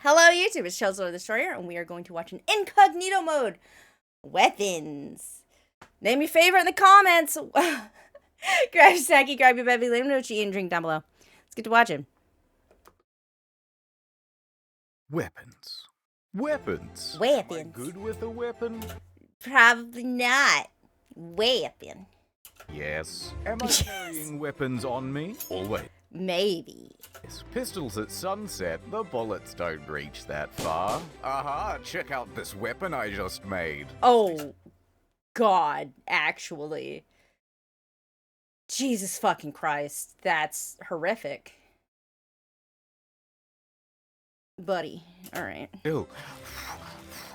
Hello YouTube, it's Chelsea the Destroyer, and we are going to watch an Incognito mode. Weapons. Name your favorite in the comments. Grab your snacky, grab your baby, let me know what you eat and drink down below. Let's get to watching. Weapons. Weapons. Weapons. Am I good with a weapon? Probably not. Weapon. Yes. Am I Yes. carrying weapons on me? Always. Maybe. Pistols at sunset, the bullets don't reach that far. Aha, check out this weapon I just made. Oh, God, actually. Jesus fucking Christ, that's horrific. Buddy, alright. Ew.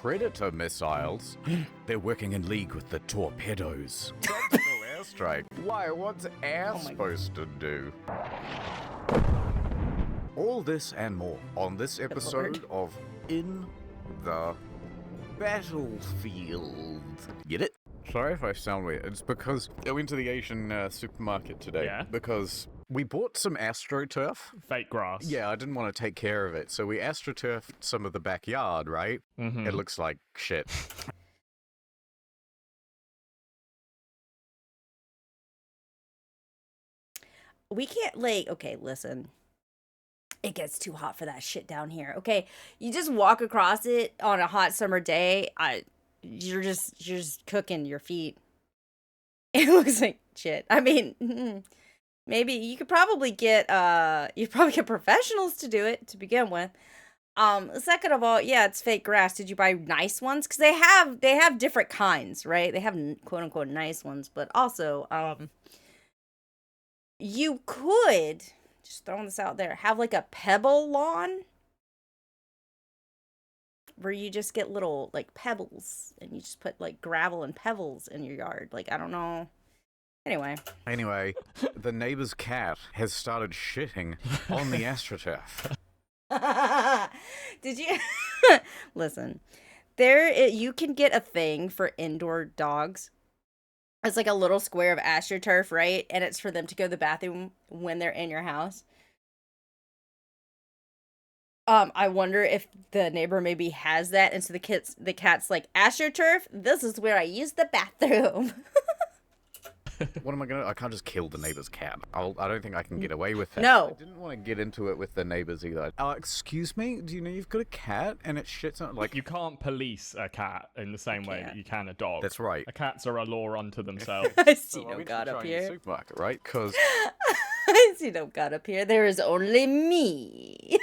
Predator missiles? They're working in league with the torpedoes. Tactical airstrike. Why, what's air supposed to do? All this and more on this episode of In the Battlefield. Get it? Sorry if I sound weird. It's because I went to the Asian supermarket today. Yeah? Because we bought some AstroTurf. Fake grass. Yeah, I didn't want to take care of it, so we AstroTurfed some of the backyard, right? Mm-hmm. It looks like shit. We can't, like, okay, listen. It gets too hot for that shit down here. Okay, you just walk across it on a hot summer day. You're just cooking your feet. It looks like shit. I mean, maybe you could probably get professionals to do it to begin with. Second of all, yeah, it's fake grass. Did you buy nice ones? Because they have different kinds, right? They have quote unquote nice ones, but also you could, just throwing this out there, have like a pebble lawn where you just get little like pebbles and you just put like gravel and pebbles in your yard. Like, I don't know. Anyway, The neighbor's cat has started shitting on the AstroTurf. did you listen? You can get a thing for indoor dogs. It's like a little square of AstroTurf, right? And it's for them to go to the bathroom when they're in your house. I wonder if the neighbor maybe has that, and so the cat's like, AstroTurf, this is where I use the bathroom. What am I gonna? I can't just kill the neighbor's cat. I don't think I can get away with that. No. I didn't want to get into it with the neighbors either. Excuse me, do you know you've got a cat and it shits on like? You can't police a cat in the same way that you can a dog. That's right. Cats are a law unto themselves. I see So I no went to God the up Chinese here. supermarket, right? Because I see no God up here. There is only me.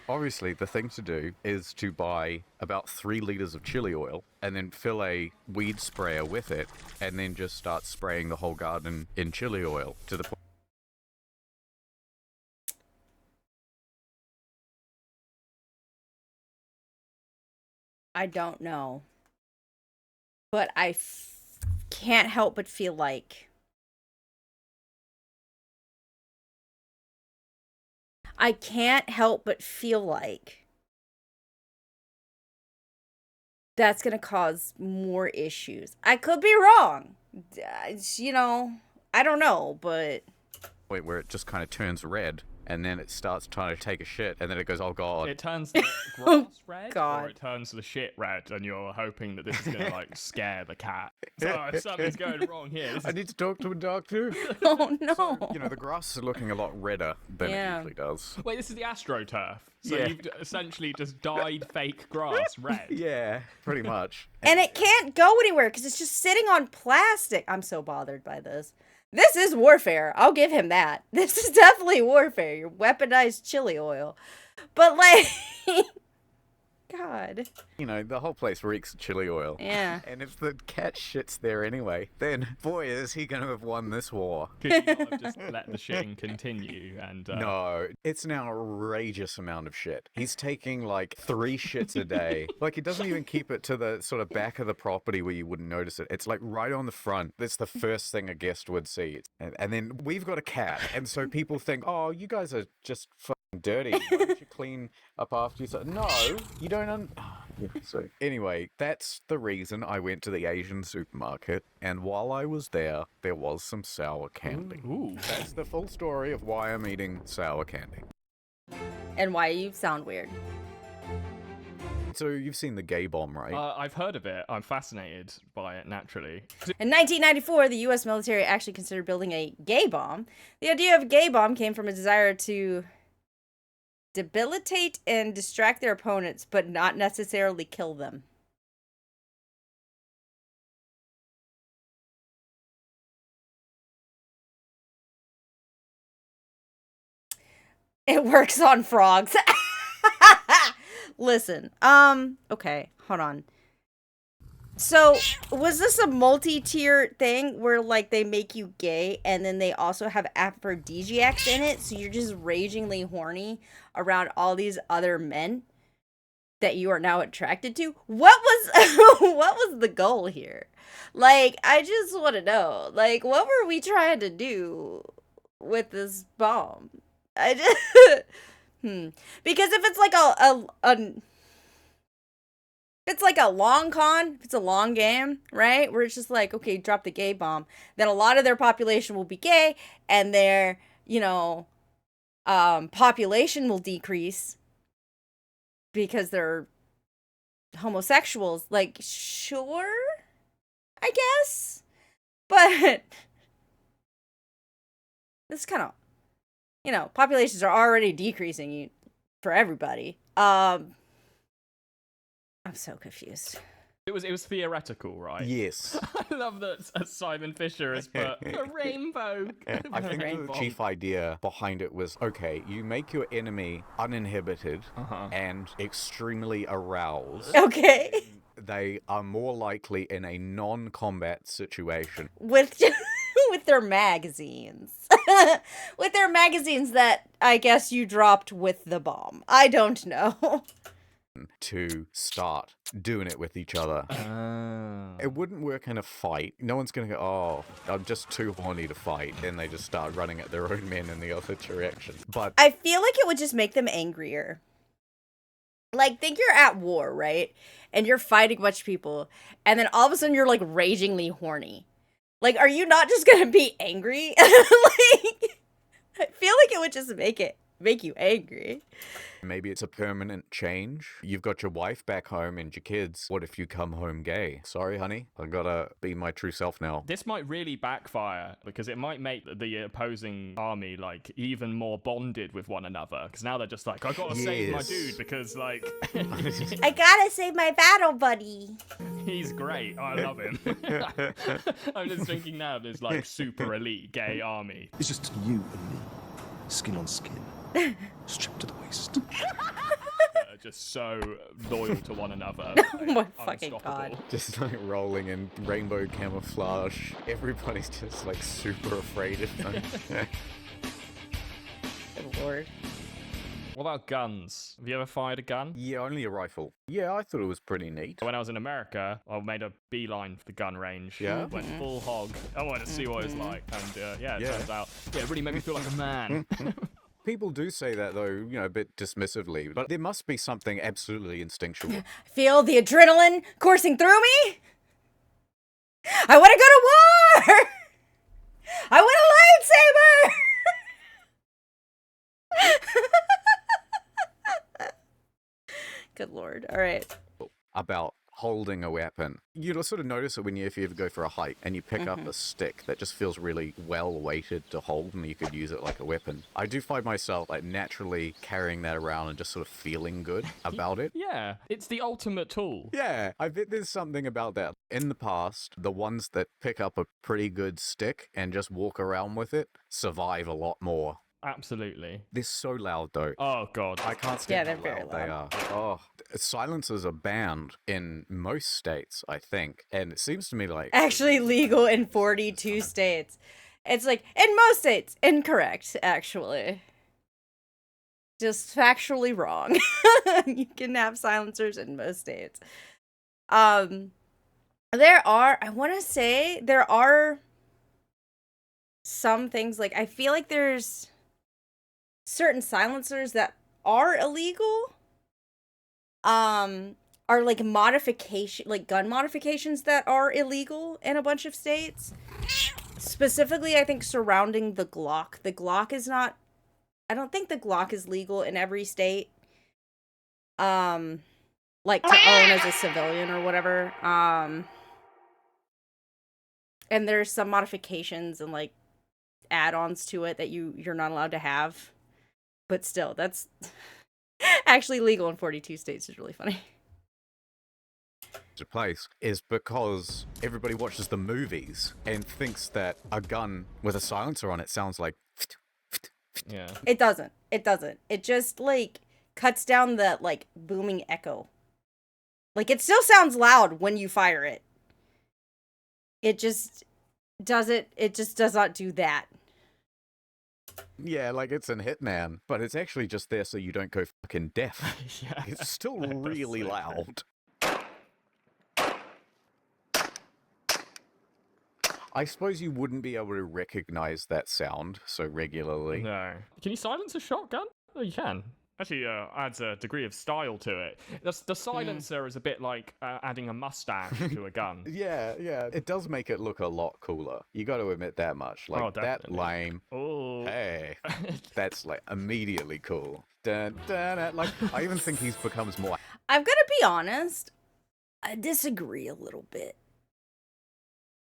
obviously the thing to do is to buy about 3 liters of chili oil and then fill a weed sprayer with it and then just start spraying the whole garden in chili oil to the point. I don't know. But I can't help but feel like that's going to cause more issues. I could be wrong. You know, I don't know, but Point where it just kind of turns red and then it starts trying to take a shit and then it goes, oh god. It turns the grass red, God. or it turns the shit red, and you're hoping that this is gonna like scare the cat. So something's going wrong here. I need to talk to a doctor. oh no. You know, the grass is looking a lot redder than Yeah. it usually does. Wait, this is the AstroTurf. So Yeah. you've essentially just dyed fake grass red. Yeah, pretty much. And it can't go anywhere because it's just sitting on plastic. I'm so bothered by this. This is warfare. I'll give him that. This is definitely warfare. Your weaponized chili oil. But, like, God. You know, the whole place reeks of chili oil. Yeah. And if the cat shits there anyway, then boy, is he going to have won this war. Could you not have just let the shitting continue? And No, it's an outrageous amount of shit. He's taking like 3 shits a day. Like, he doesn't even keep it to the sort of back of the property where you wouldn't notice it. It's like right on the front. That's the first thing a guest would see. And then we've got a cat. And so people think, oh, you guys are just fucking dirty. Why don't you clean up after yourself? No, you don't. So anyway, that's the reason I went to the Asian supermarket. And while I was there was some sour candy. Ooh. That's the full story of why I'm eating sour candy. And why you sound weird. So you've seen the gay bomb, right? I've heard of it. I'm fascinated by it naturally. In 1994, the U.S. military actually considered building a gay bomb. The idea of a gay bomb came from a desire to debilitate and distract their opponents, but not necessarily kill them. It works on frogs. Listen, okay, hold on. So, was this a multi-tier thing where, like, they make you gay and then they also have aphrodisiacs in it, so you're just ragingly horny around all these other men that you are now attracted to? What was what was the goal here? Like, I just want to know. Like, what were we trying to do with this bomb? I just because if it's like it's like a long con, if it's a long game, right? Where it's just like, okay, drop the gay bomb, then a lot of their population will be gay and their, population will decrease because they're homosexuals. Like, sure, I guess. But this kind of, populations are already decreasing for everybody. I'm so confused. It was theoretical, right? Yes. I love that Simon Fisher has put a rainbow. I think the chief idea behind it was, okay, you make your enemy uninhibited and extremely aroused. Okay. They are more likely in a non-combat situation. With their magazines. With their magazines that I guess you dropped with the bomb. I don't know. To start doing it with each other. It wouldn't work in a fight. No one's gonna go, oh, I'm just too horny to fight, and they just start running at their own men in the other direction. But I feel like it would just make them angrier. Like, think you're at war, right? And you're fighting a bunch of people, and then all of a sudden you're, like, ragingly horny. Like, are you not just gonna be angry? Like, I feel like it would just make you angry. maybe it's a permanent change. You've got your wife back home and your kids. What if you come home gay? Sorry, honey. I gotta be my true self now. This might really backfire because it might make the opposing army like even more bonded with one another. Because now they're just like, I gotta save my dude because like I gotta save my battle buddy. He's great. I love him. I'm just thinking now of this like super elite gay army. It's just you and me, skin on skin, stripped to the waist. Just so loyal to one another. Oh my fucking god. Just like rolling in rainbow camouflage. Everybody's just like super afraid of them. Good lord. What about guns? Have you ever fired a gun? Yeah, only a rifle. Yeah, I thought it was pretty neat. When I was in America, I made a beeline for the gun range. Yeah? Went full hog. I wanted to see what it's like. And it turns out, it really made me feel like a man. People do say that, though, you know, a bit dismissively, but there must be something absolutely instinctual. Feel the adrenaline coursing through me? I want to go to war! I want a lightsaber! Good lord. All right. About holding a weapon. You'll sort of notice it if you ever go for a hike and you pick up a stick that just feels really well weighted to hold and you could use it like a weapon. I do find myself like naturally carrying that around and just sort of feeling good about it. Yeah, it's the ultimate tool. Yeah, I bet there's something about that. In the past, the ones that pick up a pretty good stick and just walk around with it survive a lot more. Absolutely. They're so loud, though. Oh, God. I can't stand they're how very loud they are. Oh, silencers are banned in most states, I think. And it seems to me like... Actually legal in 42 states. It's like, in most states, incorrect, actually. Just factually wrong. You can have silencers in most states. There are some things, like, I feel like there's certain silencers that are illegal, are like gun modifications that are illegal in a bunch of states. Specifically, I think surrounding the Glock. The Glock is not, I don't think the Glock is legal in every state. Like to own as a civilian or whatever. And there's some modifications and like add-ons to it that you're not allowed to have. But still, that's actually legal in 42 states. Is really funny. To place is because everybody watches the movies and thinks that a gun with a silencer on it sounds like Yeah. It doesn't. It doesn't. It just like cuts down the like booming echo. Like it still sounds loud when you fire it. It just doesn't. It just does not do that. yeah, like it's in Hitman, but it's actually just there so you don't go fucking deaf. Yeah. It's still really loud. I suppose you wouldn't be able to recognize that sound so regularly. No. Can you silence a shotgun? Oh, you can. Actually, adds a degree of style to it. The silencer is a bit like adding a mustache to a gun. Yeah, it does make it look a lot cooler. You got to admit that much. Like, Oh, that definitely. lame. Oh. Hey, that's like immediately cool. Dun, dun, dun. Like, I even think he becomes more. I'm gonna be honest. I disagree a little bit.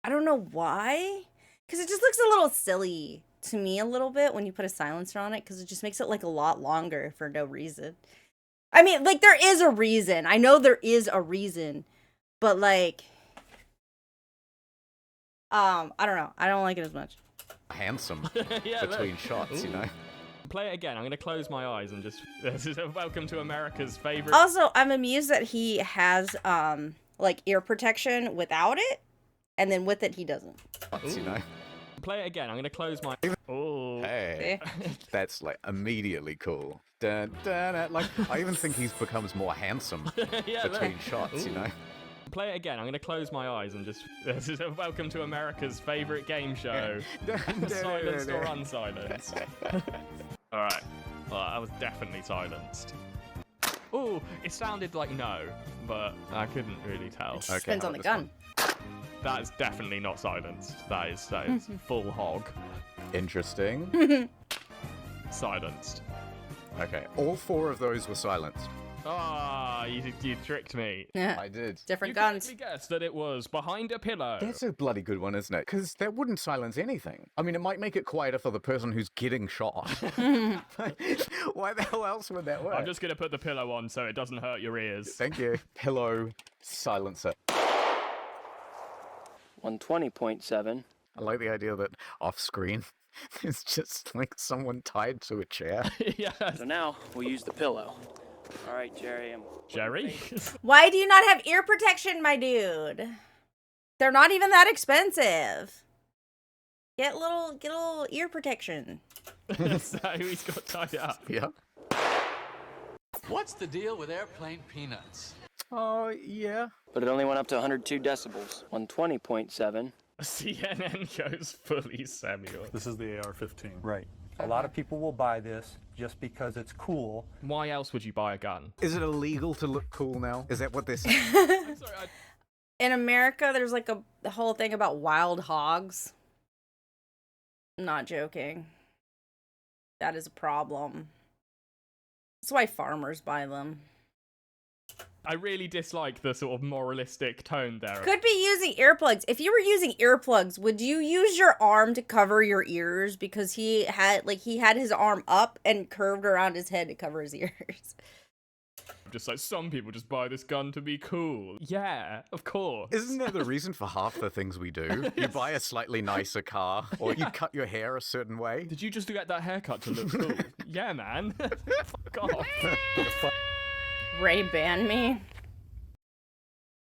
I don't know why. Because it just looks a little silly to me a little bit when you put a silencer on it. Because it just makes it like a lot longer for no reason. I mean, like there is a reason. I know there is a reason. But like, I don't know. I don't like it as much. Handsome Yeah, between look. shots, you know? Play it again. I'm going to close my eyes and just... This is welcome to America's favorite... Also, I'm amused that he has like ear protection without it. And then with it, he doesn't. Shots, you know? Play it again. I'm going to close my... Oh. Hey, that's like immediately cool. Dun, dun, dun. Like, I even think he becomes more handsome Yeah, look. between shots, you know? Play it again. I'm going to close my eyes and just... This is welcome to America's favorite game show. Silenced or unsilenced. Alright. Well, I was definitely silenced. Oh, it sounded like no, but I couldn't really tell. It just depends on the gun. That is definitely not silenced. That is full hog. Interesting. Silenced. Okay, all 4 of those were silenced. Ah, you tricked me. Yeah. I did. Different You guns. correctly guessed that it was behind a pillow. That's a bloody good one, isn't it? Because that wouldn't silence anything. I mean, it might make it quieter for the person who's getting shot. Why the hell else would that work? I'm just going to put the pillow on so it doesn't hurt your ears. Thank you. Pillow silencer. 120.7. I like the idea that off screen it's just like someone tied to a chair. Yes. So now we'll use the pillow. All right, Jerry. Jerry? Why do you not have ear protection, my dude? They're not even that expensive. Get a little ear protection. So he's got tied up. Yeah. What's the deal with airplane peanuts? Oh, yeah. But it only went up to 102 decibels. 120.7. CNN goes fully Samuel. This is the AR-15. Right. A lot of people will buy this just because it's cool. Why else would you buy a gun? Is it illegal to look cool now? Is that what they're saying? I'm sorry, In America, there's like the whole thing about wild hogs. I'm not joking. That is a problem. That's why farmers buy them. I really dislike the sort of moralistic tone there. Could be using earplugs. If you were using earplugs, would you use your arm to cover your ears? Because he had his arm up and curved around his head to cover his ears. Just like some people just buy this gun to be cool. Yeah, of course. Isn't that the reason for half the things we do? You buy a slightly nicer car, or you cut your hair a certain way. Did you just get that haircut to look cool? Yeah, man. Fuck off. Ray banned me.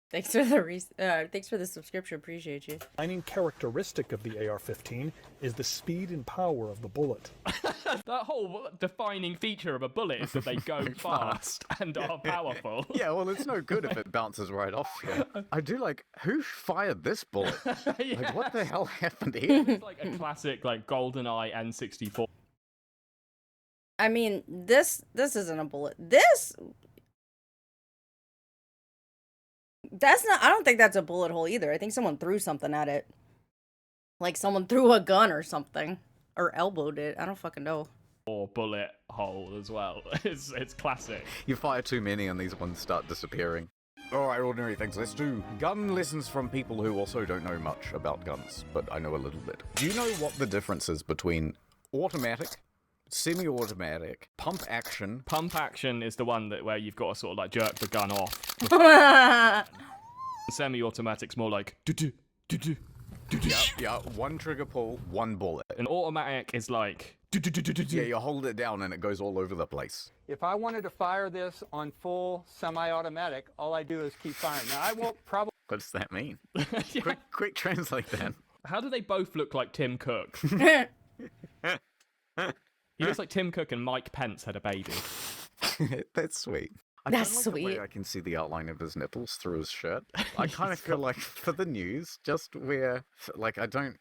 Thanks for the subscription. Appreciate you. Defining characteristic of the AR-15 is the speed and power of the bullet. That whole defining feature of a bullet is that they go fast and are powerful. Yeah, well, it's no good if it bounces right off you. I do like, who fired this bullet? Yeah. Like, what the hell happened here? It's like a classic, like, GoldenEye N64. I mean, this isn't a bullet. That's not. I don't think that's a bullet hole either. I think someone threw something at it. Like someone threw a gun or something, or elbowed it. I don't fucking know. or bullet hole as well. It's classic. You fire too many and these ones start disappearing. Alright, ordinary things. Let's do gun lessons from people who also don't know much about guns, but I know a little bit. Do you know what the difference is between automatic, semi-automatic, pump action? Pump action is the one where you've got to sort of like jerk the gun off. Semi-automatic's more like do-do, do-do, do-do. Yeah, one trigger pull, one bullet. An automatic is like Yeah, you hold it down and it goes all over the place. If I wanted to fire this on full semi-automatic, all I do is keep firing. Now, I won't probably... What does that mean? Yeah. Quick translate that. How do they both look like Tim Cook? He looks like Tim Cook and Mike Pence had a baby. That's sweet. That's don't like the way sweet. I can see the outline of his nipples through his shirt. I kind of feel like for the news, just wear, like, I don't...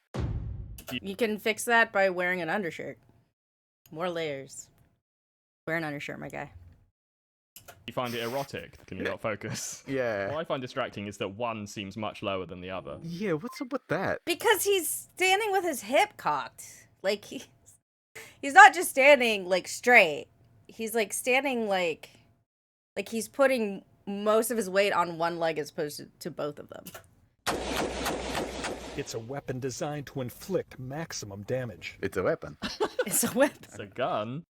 You can fix that by wearing an undershirt. More layers. Wear an undershirt, my guy. You find it erotic? Can you not focus? Yeah. What I find distracting is that one seems much lower than the other. Yeah, what's up with that? Because he's standing with his hip cocked. Like, he's not just standing, like, straight. He's, like, standing, like he's putting most of his weight on one leg as opposed to both of them. It's a weapon designed to inflict maximum damage. It's a weapon. It's a weapon. It's a gun.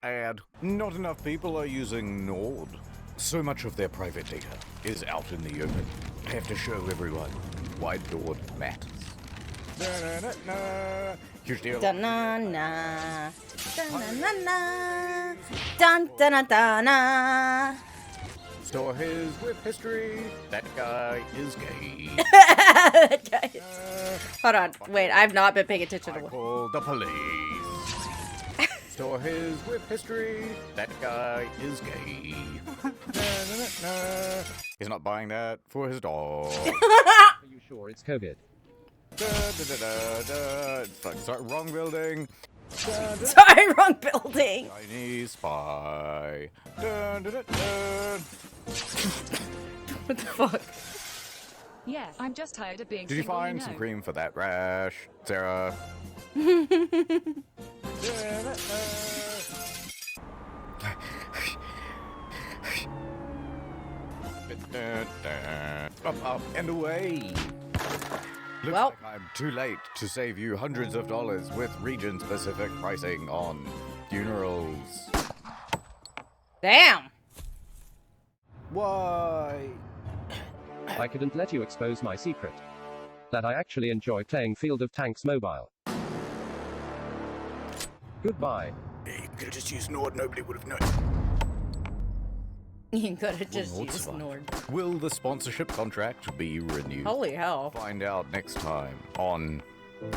Ad. Not enough people are using Nord. So much of their private data is out in the open. I have to show everyone why Nord matters. Huge deal. Da-na-na. Da-na-na-na. Dun-da-na-da-na. Store his whip history. That guy is gay. Hold on. Wait, I've not been paying attention I to what. call the police. Store his whip history. That guy is gay. He's not buying that for his dog. Are you sure it's COVID? Sorry, wrong building. Sorry, wrong building. Chinese spy. What the fuck? Yeah, I'm just tired of being Did you single, find know. some cream for that rash, Sarah? Up and away. Looks Well. like I'm too late to save you hundreds of dollars with region-specific pricing on funerals. Damn. Why? I couldn't let you expose my secret. That I actually enjoy playing Field of Tanks Mobile. Goodbye. You could have just used Nord, nobody would have known. You could have just Nord's used fine. Nord. Will the sponsorship contract be renewed? Holy hell. Find out next time on...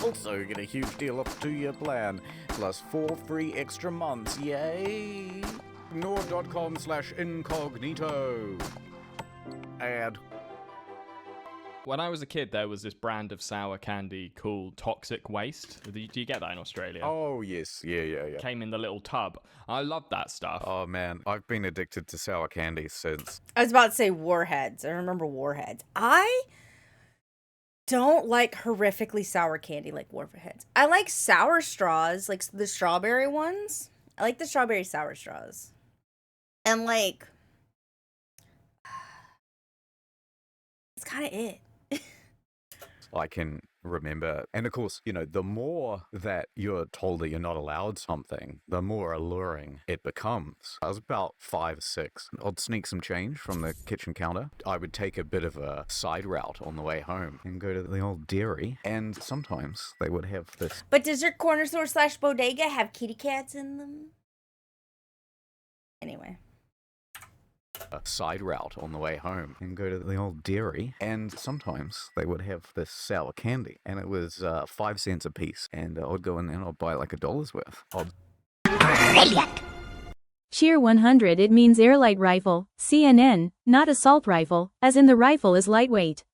Also get a huge deal off 2-year plan, plus 4 free extra months, yay! Nord.com/incognito. Ad. When I was a kid, there was this brand of sour candy called Toxic Waste. Do you get that in Australia? Oh, yes. Yeah. Came in the little tub. I loved that stuff. Oh, man. I've been addicted to sour candy since... I was about to say Warheads. I remember Warheads. I don't like horrifically sour candy like Warheads. I like sour straws, like the strawberry ones. I like the strawberry sour straws. And like... It's kind of it. I can remember. And of course, you know, the more that you're told that you're not allowed something, the more alluring it becomes. I was about 5 or 6. I'd sneak some change from the kitchen counter. I would take a bit of a side route on the way home and go to the old dairy. And sometimes they would have this. But does your corner store / bodega have kitty cats in them? Anyway. A side route on the way home and go to the old dairy, and sometimes they would have this sour candy, and it was 5 cents a piece, and I'd go in there and I'd buy like $1 worth. Brilliant. Cheer 100. It means air light rifle, CNN, not assault rifle, as in the rifle is lightweight.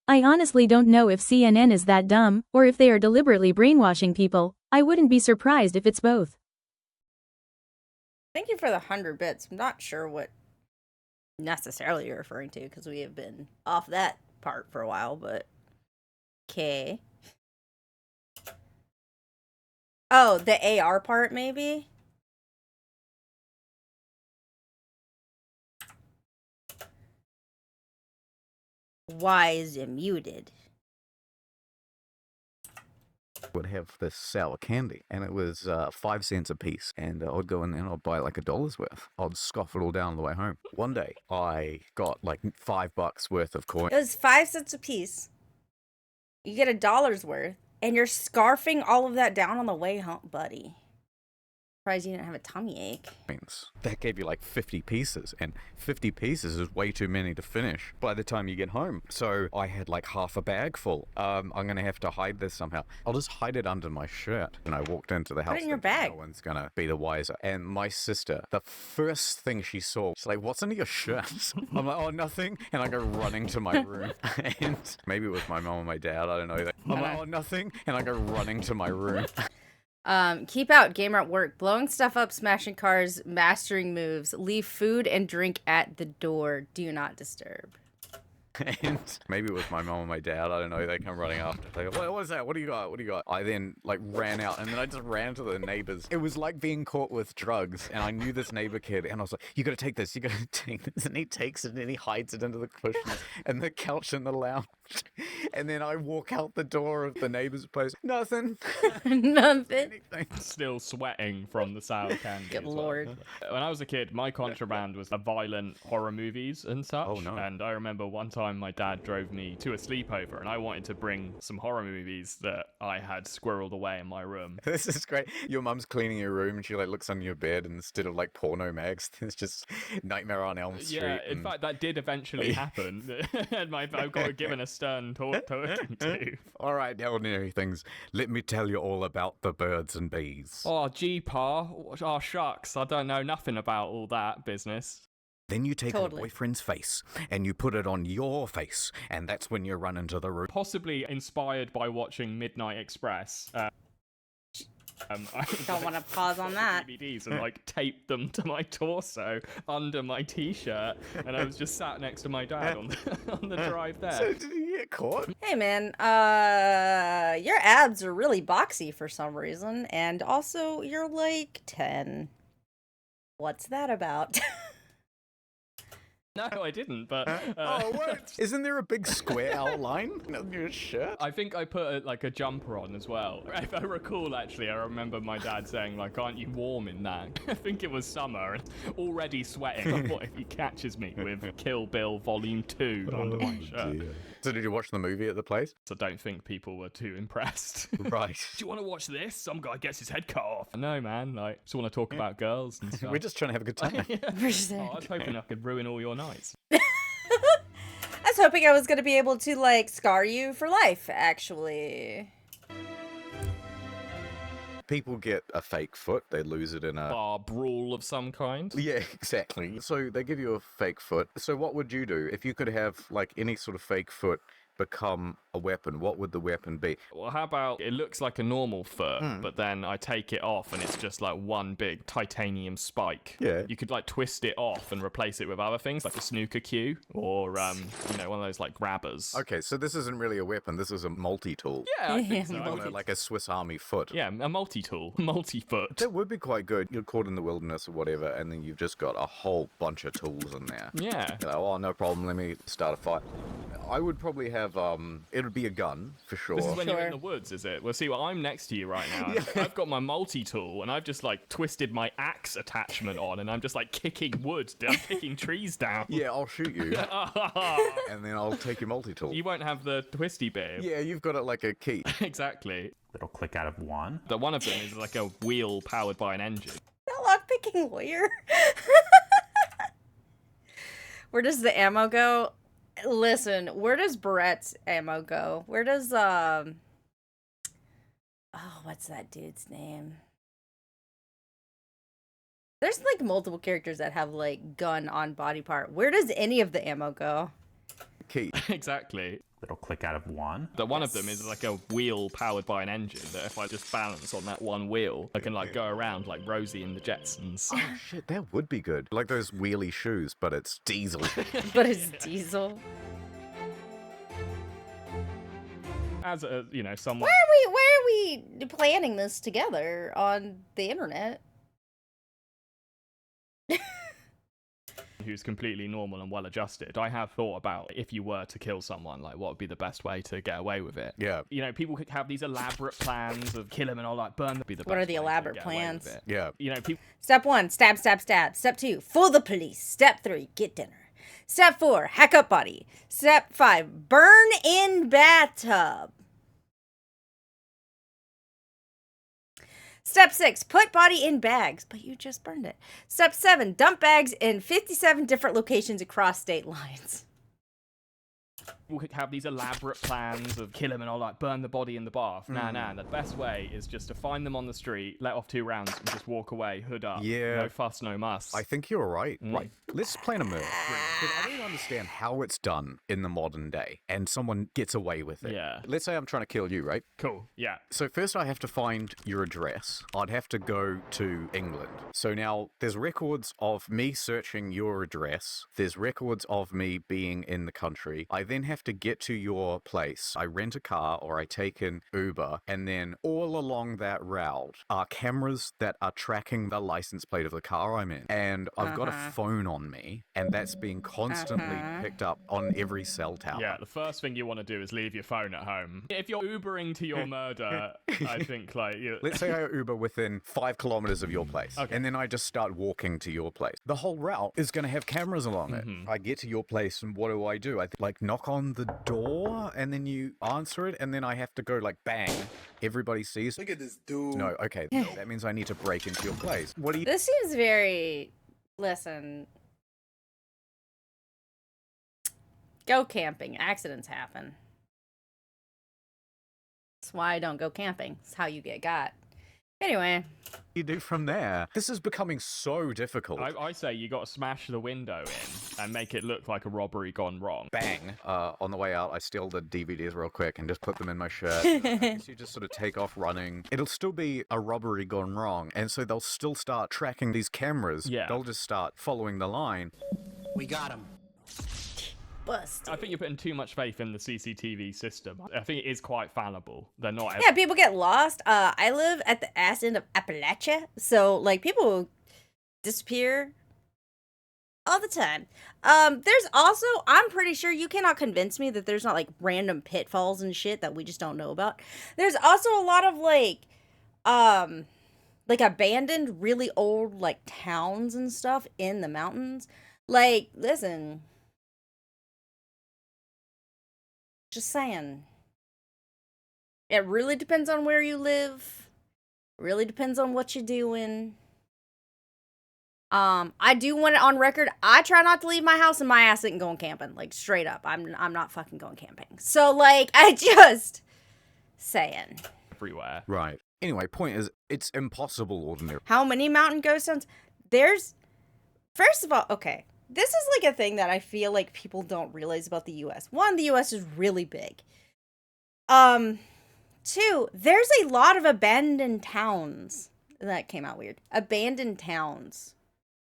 I honestly don't know if CNN is that dumb, or if they are deliberately brainwashing people. I wouldn't be surprised if it's both. Thank you for the 100 bits. I'm not sure what necessarily you're referring to because we have been off that part for a while, but okay. Oh, the AR part maybe? Why is it muted? Would have this sour candy, and it was 5 cents a piece, and I'd go in there and I'd buy like $1 worth. I'd scoff it all down on the way home. One day I got like $5 worth of coin. It was 5 cents a piece. You get $1 worth, and you're scarfing all of that down on the way home, buddy. Surprised you didn't have a tummy ache. That gave you like 50 pieces, and 50 pieces is way too many to finish by the time you get home. So I had like half a bag full. I'm gonna have to hide this somehow. I'll just hide it under my shirt. And I walked into the house. Put it in your bag. No one's gonna be the wiser. And my sister, the first thing she saw, she's like, "What's under your shirt?" I'm like, "Oh, nothing." And I go running to my room. And maybe it was my mom or my dad, I don't know. I'm like, "Oh, nothing." And I go running to my room. Keep out, gamer at work, blowing stuff up, smashing cars, mastering moves, leave food and drink at the door, do not disturb. And maybe it was my mom or my dad, I don't know, they come running after. They go, what is that? What do you got? What do you got? I then like ran out, and then I just ran to the neighbors. It was like being caught with drugs, and I knew this neighbor kid, and I was like, "You gotta take this, you gotta take this." And he takes it and he hides it under the cushions and the couch in the lounge. And then I walk out the door of the neighbor's place. Nothing. Nothing. Still sweating from the sour candy. Good lord. When I was a kid, my contraband was violent horror movies and such. Oh, no. And I remember one time my dad drove me to a sleepover, and I wanted to bring some horror movies that I had squirreled away in my room. This is great. Your mum's cleaning your room, and she like looks under your bed, and instead of like porno mags, there's just Nightmare on Elm Street. Yeah, in fact, that did eventually happen. And I got given a stern talking to. All right, ordinary things. Let me tell you all about the birds and bees. Oh, gee, Pa. Oh, shucks. I don't know nothing about all that business. Then you take Totally. a boyfriend's face and you put it on your face, and that's when you run into the room. Possibly inspired by watching Midnight Express. I Don't want to pause on that. DVDs and like taped them to my torso under my t-shirt, and I was just sat next to my dad on the drive there. So did he get caught? Hey man, your abs are really boxy for some reason, and also you're like 10. What's that about? No, I didn't, but... Oh, what? Isn't there a big square outline on your shirt? I think I put a jumper on as well. If I recall, actually, I remember my dad saying, like, aren't you warm in that? I think it was summer, and already sweating. What if he catches me with Kill Bill Volume 2 under my shirt? Dear. So did you watch the movie at the place? So I don't think people were too impressed. Right. Do you want to watch this? Some guy gets his head cut off. No, man. Like, just want to talk about girls and stuff. We're just trying to have a good time. Oh, I was hoping I could ruin all your nights. I was hoping I was going to be able to, like, scar you for life, actually. People get a fake foot, they lose it in a... Bar brawl of some kind. Yeah, exactly. So they give you a fake foot. So what would you do if you could have, like, any sort of fake foot become a weapon? What would the weapon be? Well, how about it looks like a normal foot, but then I take it off and it's just like one big titanium spike. Yeah. You could like twist it off and replace it with other things like a snooker cue or, you know, one of those like grabbers. Okay, so this isn't really a weapon. This is a multi-tool. Yeah, I think so. Like a Swiss Army foot. Yeah, a multi-tool, multi-foot. That would be quite good. You're caught in the wilderness or whatever, and then you've just got a whole bunch of tools in there. Yeah. You're like, oh, no problem. Let me start a fight. I would probably have, it would be a gun, for sure. This is when you're in the woods, is it? Well, see, well, I'm next to you right now. I've got my multi-tool, and I've just, like, twisted my axe attachment on, and I'm just, like, kicking wood down, kicking trees down. Yeah, I'll shoot you. And then I'll take your multi-tool. You won't have the twisty bit. Yeah, you've got it like a key. Exactly. It'll click out of one. That one of them is like a wheel powered by an engine. That lockpicking lawyer. Where does the ammo go? Listen, where does Barrett's ammo go? Where does, oh, what's that dude's name? There's, like, multiple characters that have, like, gun on body part. Where does any of the ammo go? Key. Exactly. It'll click out of one. That one of them is like a wheel powered by an engine that if I just balance on that one wheel, I can like go around like Rosie in the Jetsons. Oh shit, that would be good. Like those wheelie shoes, but it's diesel. But it's diesel. As a, you know, someone... Why are we planning this together on the internet? who's completely normal and well-adjusted, I have thought about if you were to kill someone, like what would be the best way to get away with it. Yeah. You know, people could have these elaborate plans of kill him and all, like burn. Be the What are best the way to elaborate get away with plans? it. Yeah. You know, people. Step 1, stab, stab, stab. Step 2, fool the police. Step 3, get dinner. Step 4, hack up body. Step 5, burn in bathtub. Step 6, put body in bags, but you just burned it. Step 7, dump bags in 57 different locations across state lines. People could have these elaborate plans of kill him and all, like burn the body in the bath. Nah. The best way is just to find them on the street, let off 2 rounds, and just walk away, hood up. Yeah. No fuss, no muss. I think you're right. Right. Let's plan a murder. Because I don't understand how it's done in the modern day, and someone gets away with it. Yeah. Let's say I'm trying to kill you, right? Cool. Yeah. So first I have to find your address. I'd have to go to England. So now there's records of me searching your address. There's records of me being in the country. I then have to get to your place. I rent a car or I take an Uber, and then all along that route are cameras that are tracking the license plate of the car I'm in. And I've got a phone on me, and that's being constantly picked up on every cell tower. Yeah, the first thing you want to do is leave your phone at home. If you're Ubering to your murder, I think, like... Let's say I Uber within 5 kilometers of your place, and then I just start walking to your place. The whole route is going to have cameras along it. I get to your place, and what do? I like knock on the door, and then you answer it, and then I have to go like bang. Everybody sees. Look at this dude. No, okay. That means I need to break into your place. What do you... This seems very... Listen. Go camping. Accidents happen. That's why I don't go camping. It's how you get got. Anyway. You do from there. This is becoming so difficult. I say you got to smash the window in and make it look like a robbery gone wrong. Bang. On the way out, I steal the DVDs real quick and just put them in my shirt. So you just sort of take off running. It'll still be a robbery gone wrong. And so they'll still start tracking these cameras. Yeah. They'll just start following the line. We got him. Busted. I think you're putting too much faith in the CCTV system. I think it is quite fallible. They're not... Yeah, people get lost. I live at the ass end of Appalachia, so, like, people disappear all the time. There's also... I'm pretty sure you cannot convince me that there's not, like, random pitfalls and shit that we just don't know about. There's also a lot of, like, abandoned, really old, like, towns and stuff in the mountains. Like, listen... Just saying. It really depends on where you live. Really depends on what you're doing. I do want it on record. I try not to leave my house and my ass isn't going camping. Like, straight up. I'm not fucking going camping. So, like, I just... saying. Everywhere. Right. Anyway, point is, it's impossible ordinary. How many mountain ghost towns? There's... First of all, okay. This is like a thing that I feel like people don't realize about the U.S. 1, the U.S. is really big. 2, there's a lot of abandoned towns. That came out weird. Abandoned towns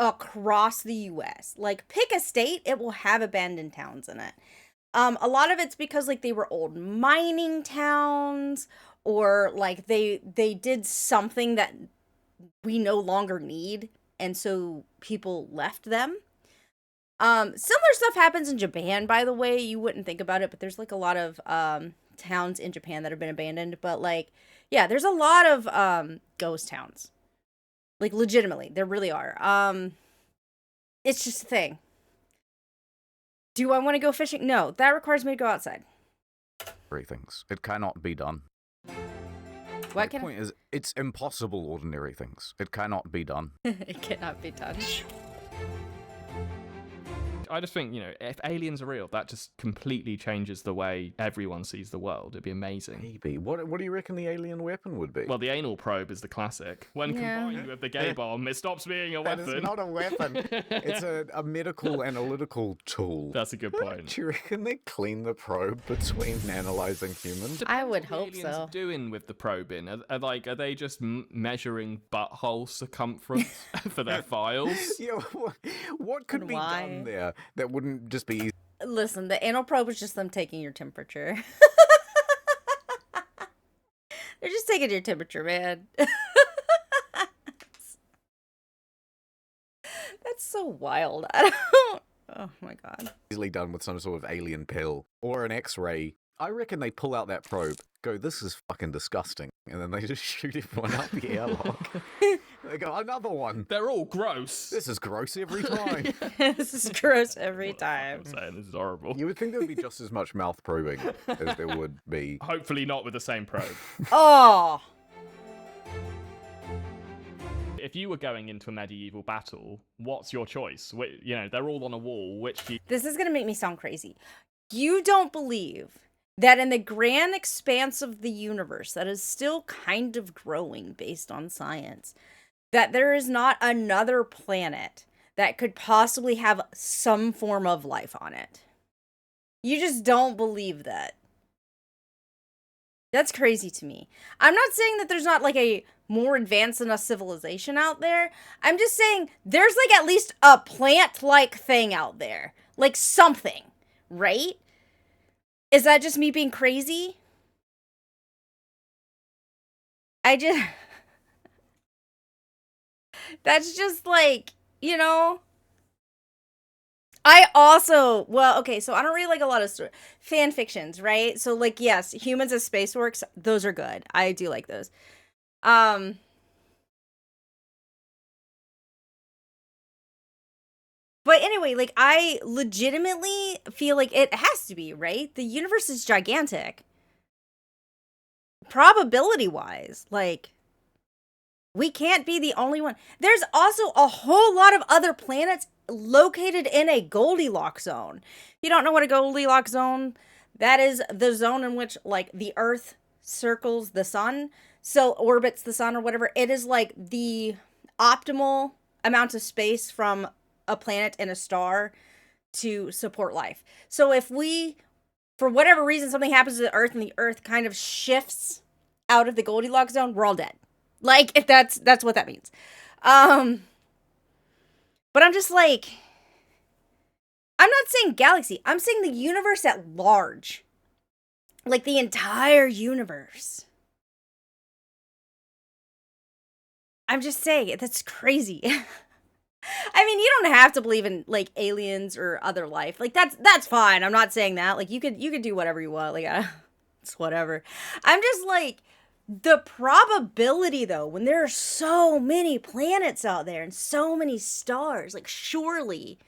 across the U.S. Like, pick a state, it will have abandoned towns in it. A lot of it's because, like, they were old mining towns, or, like, they did something that we no longer need, and so people left them. Similar stuff happens in Japan, by the way. You wouldn't think about it, but there's, like, a lot of, towns in Japan that have been abandoned. But, like, yeah, there's a lot of, ghost towns. Like, legitimately. There really are. It's just a thing. Do I want to go fishing? No, that requires me to go outside. Things. It cannot be done. What My point is, it's impossible ordinary things. It cannot be done. It cannot be done. I just think, you know, if aliens are real, that just completely changes the way everyone sees the world. It'd be amazing. Maybe. What do you reckon the alien weapon would be? Well, the anal probe is the classic. When combined with the gay bomb, it stops being a weapon. That is not a weapon. It's a medical analytical tool. That's a good point. Do you reckon they clean the probe between analyzing humans? I would What hope the aliens so. doing with the probing? Are they just measuring butthole circumference for their files? Yeah, what could And be why? done there that wouldn't just be easy? Listen, the anal probe is just them taking your temperature. They're just taking your temperature, man. That's That's so wild. I don't. Oh my god. Easily done with some sort of alien pill or an X-ray. I reckon they pull out that probe, go, this is fucking disgusting, and then they just shoot everyone out the airlock. They go, another one. They're all gross. This is gross every time. This is gross every time. I'm saying this is horrible. You would think there would be just as much mouth probing as there would be. Hopefully not with the same probe. Oh. If you were going into a medieval battle, what's your choice? You know, they're all on a wall. Which do you... This is going to make me sound crazy. You don't believe that in the grand expanse of the universe that is still kind of growing based on science, that there is not another planet that could possibly have some form of life on it. You just don't believe that. That's crazy to me. I'm not saying that there's not like a more advanced enough civilization out there. I'm just saying there's like at least a plant-like thing out there. Like something, right? Is that just me being crazy? That's just like, you know. I also, well, okay, so I don't read like a lot of fan fictions, right? So like, yes, Humans as Space Works, those are good. I do like those. But anyway, like I legitimately feel like it has to be, right? The universe is gigantic. Probability wise, like we can't be the only one. There's also a whole lot of other planets located in a Goldilocks zone. If you don't know what a Goldilocks zone, that is the zone in which like the Earth circles the sun, so orbits the sun or whatever. It is like the optimal amount of space from a planet and a star to support life. So if we, for whatever reason, something happens to the Earth and the Earth kind of shifts out of the Goldilocks zone, we're all dead. Like, if that's what that means. But I'm just like, I'm not saying galaxy. I'm saying the universe at large. Like the entire universe. I'm just saying, that's crazy. I mean, you don't have to believe in like aliens or other life. Like that's fine. I'm not saying that. Like you could do whatever you want. Like it's whatever. I'm just like, the probability though, when there are so many planets out there and so many stars, like surely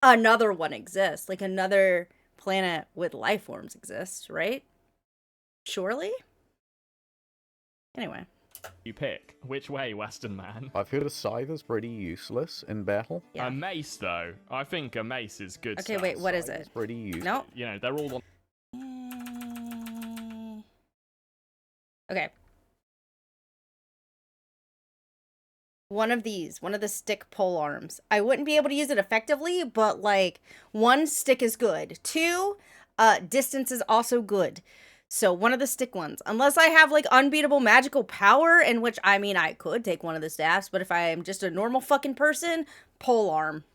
another one exists. Like another planet with life forms exists, right? Surely? Anyway. You pick. Which way, Western man? I've heard a scythe is pretty useless in battle. Yeah. A mace, though. I think a mace is good Okay, stuff. wait, what is Scythe it? is pretty useful. No. You know, they're all on... Okay. One of the stick pole arms. I wouldn't be able to use it effectively, but like 1, stick is good. 2, distance is also good. So one of the stick ones, unless I have like unbeatable magical power, in which I mean I could take one of the staffs, but if I am just a normal fucking person, pole arm.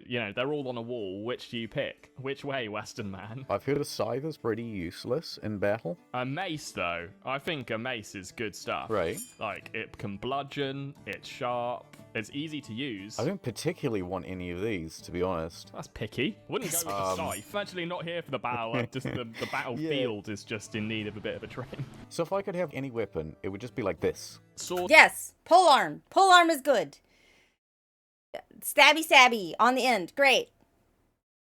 You know, they're all on a wall. Which do you pick? Which way, Western man? I've heard a scythe is pretty useless in battle. A mace, though. I think a mace is good stuff. Right. Like, it can bludgeon, it's sharp, it's easy to use. I don't particularly want any of these, to be honest. That's picky. Wouldn't go with the scythe. Actually, not here for the battle. Just the battlefield is just in need of a bit of a trim. So if I could have any weapon, it would just be like this. Sword. Yes, pole arm. Pole arm is good. Stabby on the end. Great.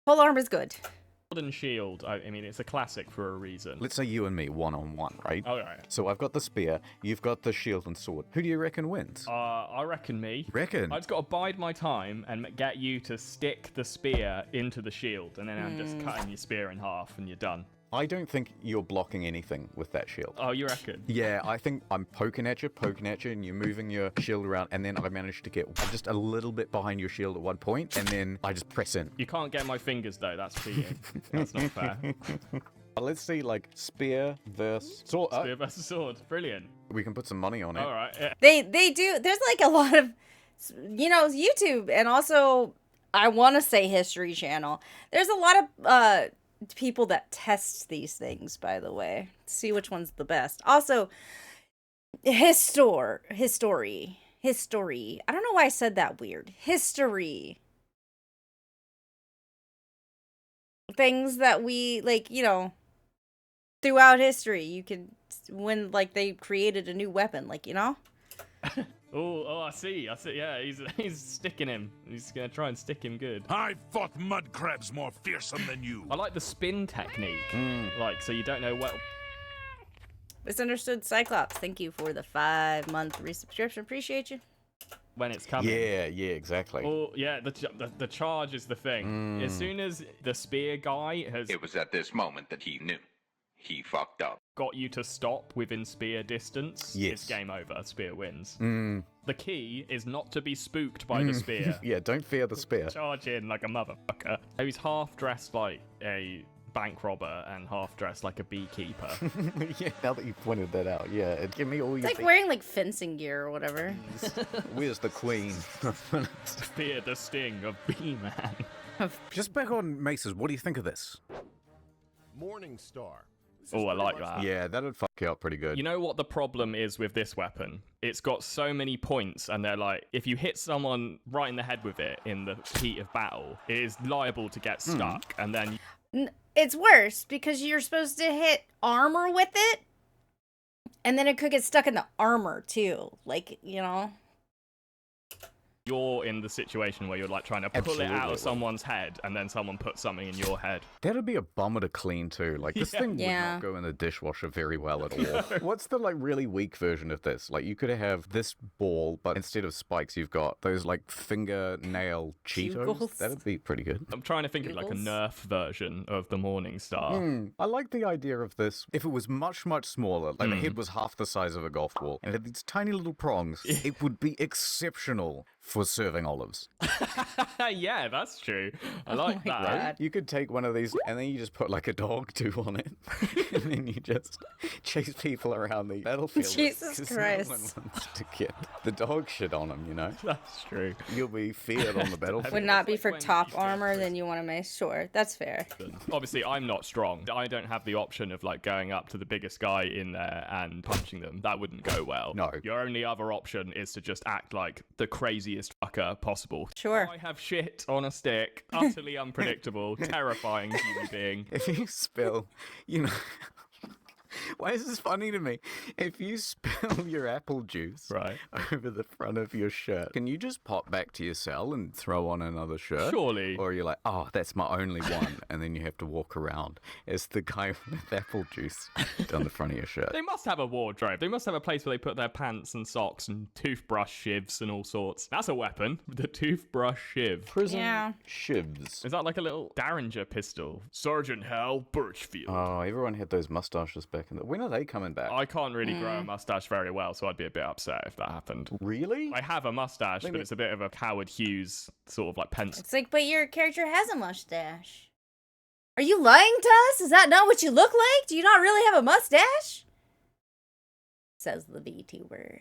Pole arm is good. Sword and shield. I mean, it's a classic for a reason. Let's say you and me, one-on-one, right? All right. So I've got the spear, you've got the shield and sword. Who do you reckon wins? I reckon me. Reckon? I just got to bide my time and get you to stick the spear into the shield, and then I'm just cutting your spear in half, and you're done. I don't think you're blocking anything with that shield. Oh, you reckon? Yeah, I think I'm poking at you, and you're moving your shield around, and then I managed to get just a little bit behind your shield at one point, and then I just press in. You can't get my fingers, though. That's cheating. That's not fair. Let's see, like, spear versus sword. Spear versus sword. Brilliant. We can put some money on it. All right. Yeah. They do. There's like a lot of, you know, YouTube and also I want to say History Channel. There's a lot of people that test these things, by the way, see which one's the best. Also, history. history. I don't know why I said that weird. History. Things that we, like, you know, throughout history, you can, when, like, they created a new weapon, like, you know? Oh, I see. Yeah, he's sticking him. He's gonna try and stick him good. I've fought mud crabs more fearsome than you. I like the spin technique. Like, so you don't know what. Misunderstood Cyclops, thank you for the 5-month resubscription. Appreciate you. When it's coming. Yeah, exactly. Oh, yeah, the charge is the thing. As soon as the spear guy has... It was at this moment that he knew. He fucked up. Got you to stop within spear distance. Yes. It's game over. Spear wins. The key is not to be spooked by the spear. Yeah, don't fear the spear. Charge in like a motherfucker. So he's half dressed like a bank robber and half dressed like a beekeeper. Yeah, now that you pointed that out, yeah, give me all your... It's like wearing, like, fencing gear or whatever. Where's the queen? Fear the sting of Bee-Man. Just back on Maces, what do you think of this? Morning Star. Oh, I like that. Yeah, that'd fuck you up pretty good. You know what the problem is with this weapon? It's got so many points, and they're like, if you hit someone right in the head with it in the heat of battle, it is liable to get stuck, and then... It's worse, because you're supposed to hit armor with it, and then it could get stuck in the armor, too. Like, you know? You're in the situation where you're like trying to pull it out of someone's head, and then someone puts something in your head. That'd be a bummer to clean too. Like this thing would not go in the dishwasher very well at all. What's the like really weak version of this? Like you could have this ball, but instead of spikes, you've got those like fingernail Cheetos. That'd be pretty good. I'm trying to think of like a Nerf version of the Morning Star. I like the idea of this. If it was much, much smaller, like the head was half the size of a golf ball, and it had these tiny little prongs, it would be exceptional for serving olives. Yeah, that's true. I like that. Right? You could take one of these and then you just put like a dog too on it. And then you just chase people around the battlefield. Jesus Christ. No one wants to get the dog shit on them, you know? That's true. You'll be feared on the battlefield. Would not be for top armor, then you want to make sure. That's fair. Obviously, I'm not strong. I don't have the option of like going up to the biggest guy in there and punching them. That wouldn't go well. No. Your only other option is to just act like the craziest fucker possible. Sure. I have shit on a stick, utterly unpredictable, terrifying human being. If you spill, you know... Why is this funny to me? If you spill your apple juice over the front of your shirt, can you just pop back to your cell and throw on another shirt? Surely. Or you're like, oh, that's my only one, and then you have to walk around as the guy with apple juice down the front of your shirt. They must have a wardrobe. They must have a place where they put their pants and socks and toothbrush shivs and all sorts. That's a weapon. The toothbrush shiv. Prison shivs. Is that like a little Derringer pistol? Sergeant Hal Birchfield. Oh, everyone had those mustaches back in the... When are they coming back? I can't really grow a mustache very well, so I'd be a bit upset if that happened. Really? I have a mustache, but it's a bit of a Howard Hughes sort of like pencil. It's like, but your character has a mustache. Are you lying to us? Is that not what you look like? Do you not really have a mustache? Says the VTuber.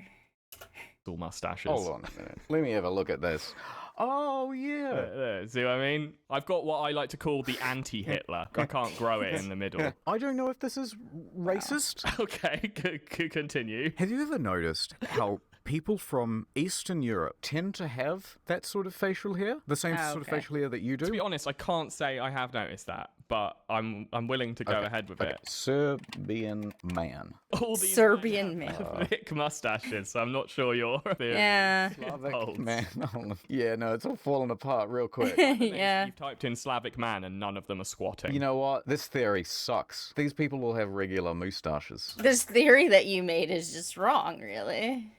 All mustaches. Hold on a minute. Let me have a look at this. Oh, yeah. See what I mean? I've got what I like to call the anti-Hitler. I can't grow it in the middle. I don't know if this is racist. Okay, continue. Have you ever noticed how people from Eastern Europe tend to have that sort of facial hair? The same sort of facial hair that you do? To be honest, I can't say I have noticed that, but I'm willing to go ahead with it. Serbian man. All these Serbian man. Thick mustaches, so I'm not sure you're... Yeah. Slavic man. Yeah, no, it's all falling apart real quick. Yeah. You've typed in Slavic man and none of them are squatting. You know what? This theory sucks. These people will have regular mustaches. This theory that you made is just wrong, really.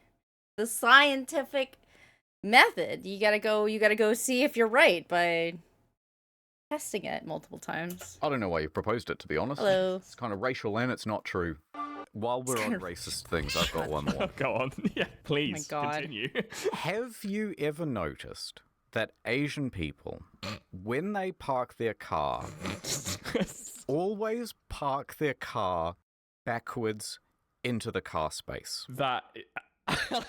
The scientific method. You gotta go see if you're right by testing it multiple times. I don't know why you proposed it, to be honest. Hello. It's kind of racial and it's not true. While we're on racist things, I've got one more. Go on. Yeah, please, oh my God. continue. Have you ever noticed that Asian people, when they park their car, always park their car backwards into the car space? That...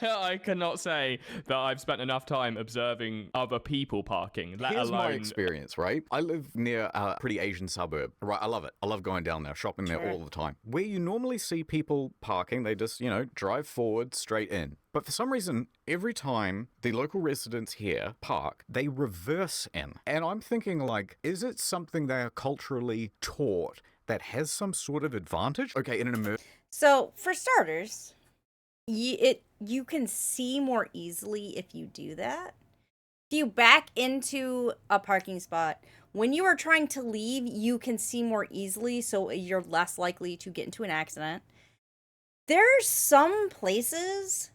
I cannot say that I've spent enough time observing other people parking, let Here's alone... my experience, right? I live near a pretty Asian suburb. Right, I love it. I love going down there, shopping there all the time. Where you normally see people parking, they just, drive forward, straight in. But for some reason, every time the local residents here park, they reverse in. And I'm thinking, like, is it something they are culturally taught that has some sort of advantage? Okay, in an So, for starters, you can see more easily if you do that. If you back into a parking spot, when you are trying to leave, you can see more easily, so you're less likely to get into an accident. There's some places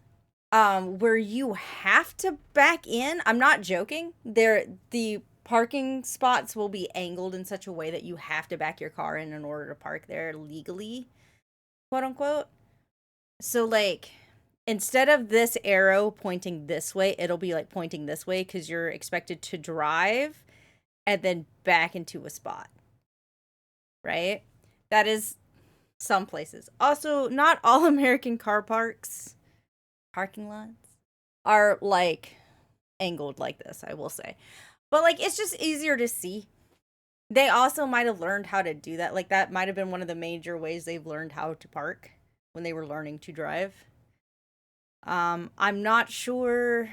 where you have to back in. I'm not joking. The parking spots will be angled in such a way that you have to back your car in order to park there legally, quote unquote. So, like, instead of this arrow pointing this way, it'll be like pointing this way because you're expected to drive and then back into a spot, right? That is some places. Also, not all American car parking lots are like angled like this, I will say. But like, it's just easier to see. They also might have learned how to do that. Like, that might have been one of the major ways they've learned how to park when they were learning to drive. I'm not sure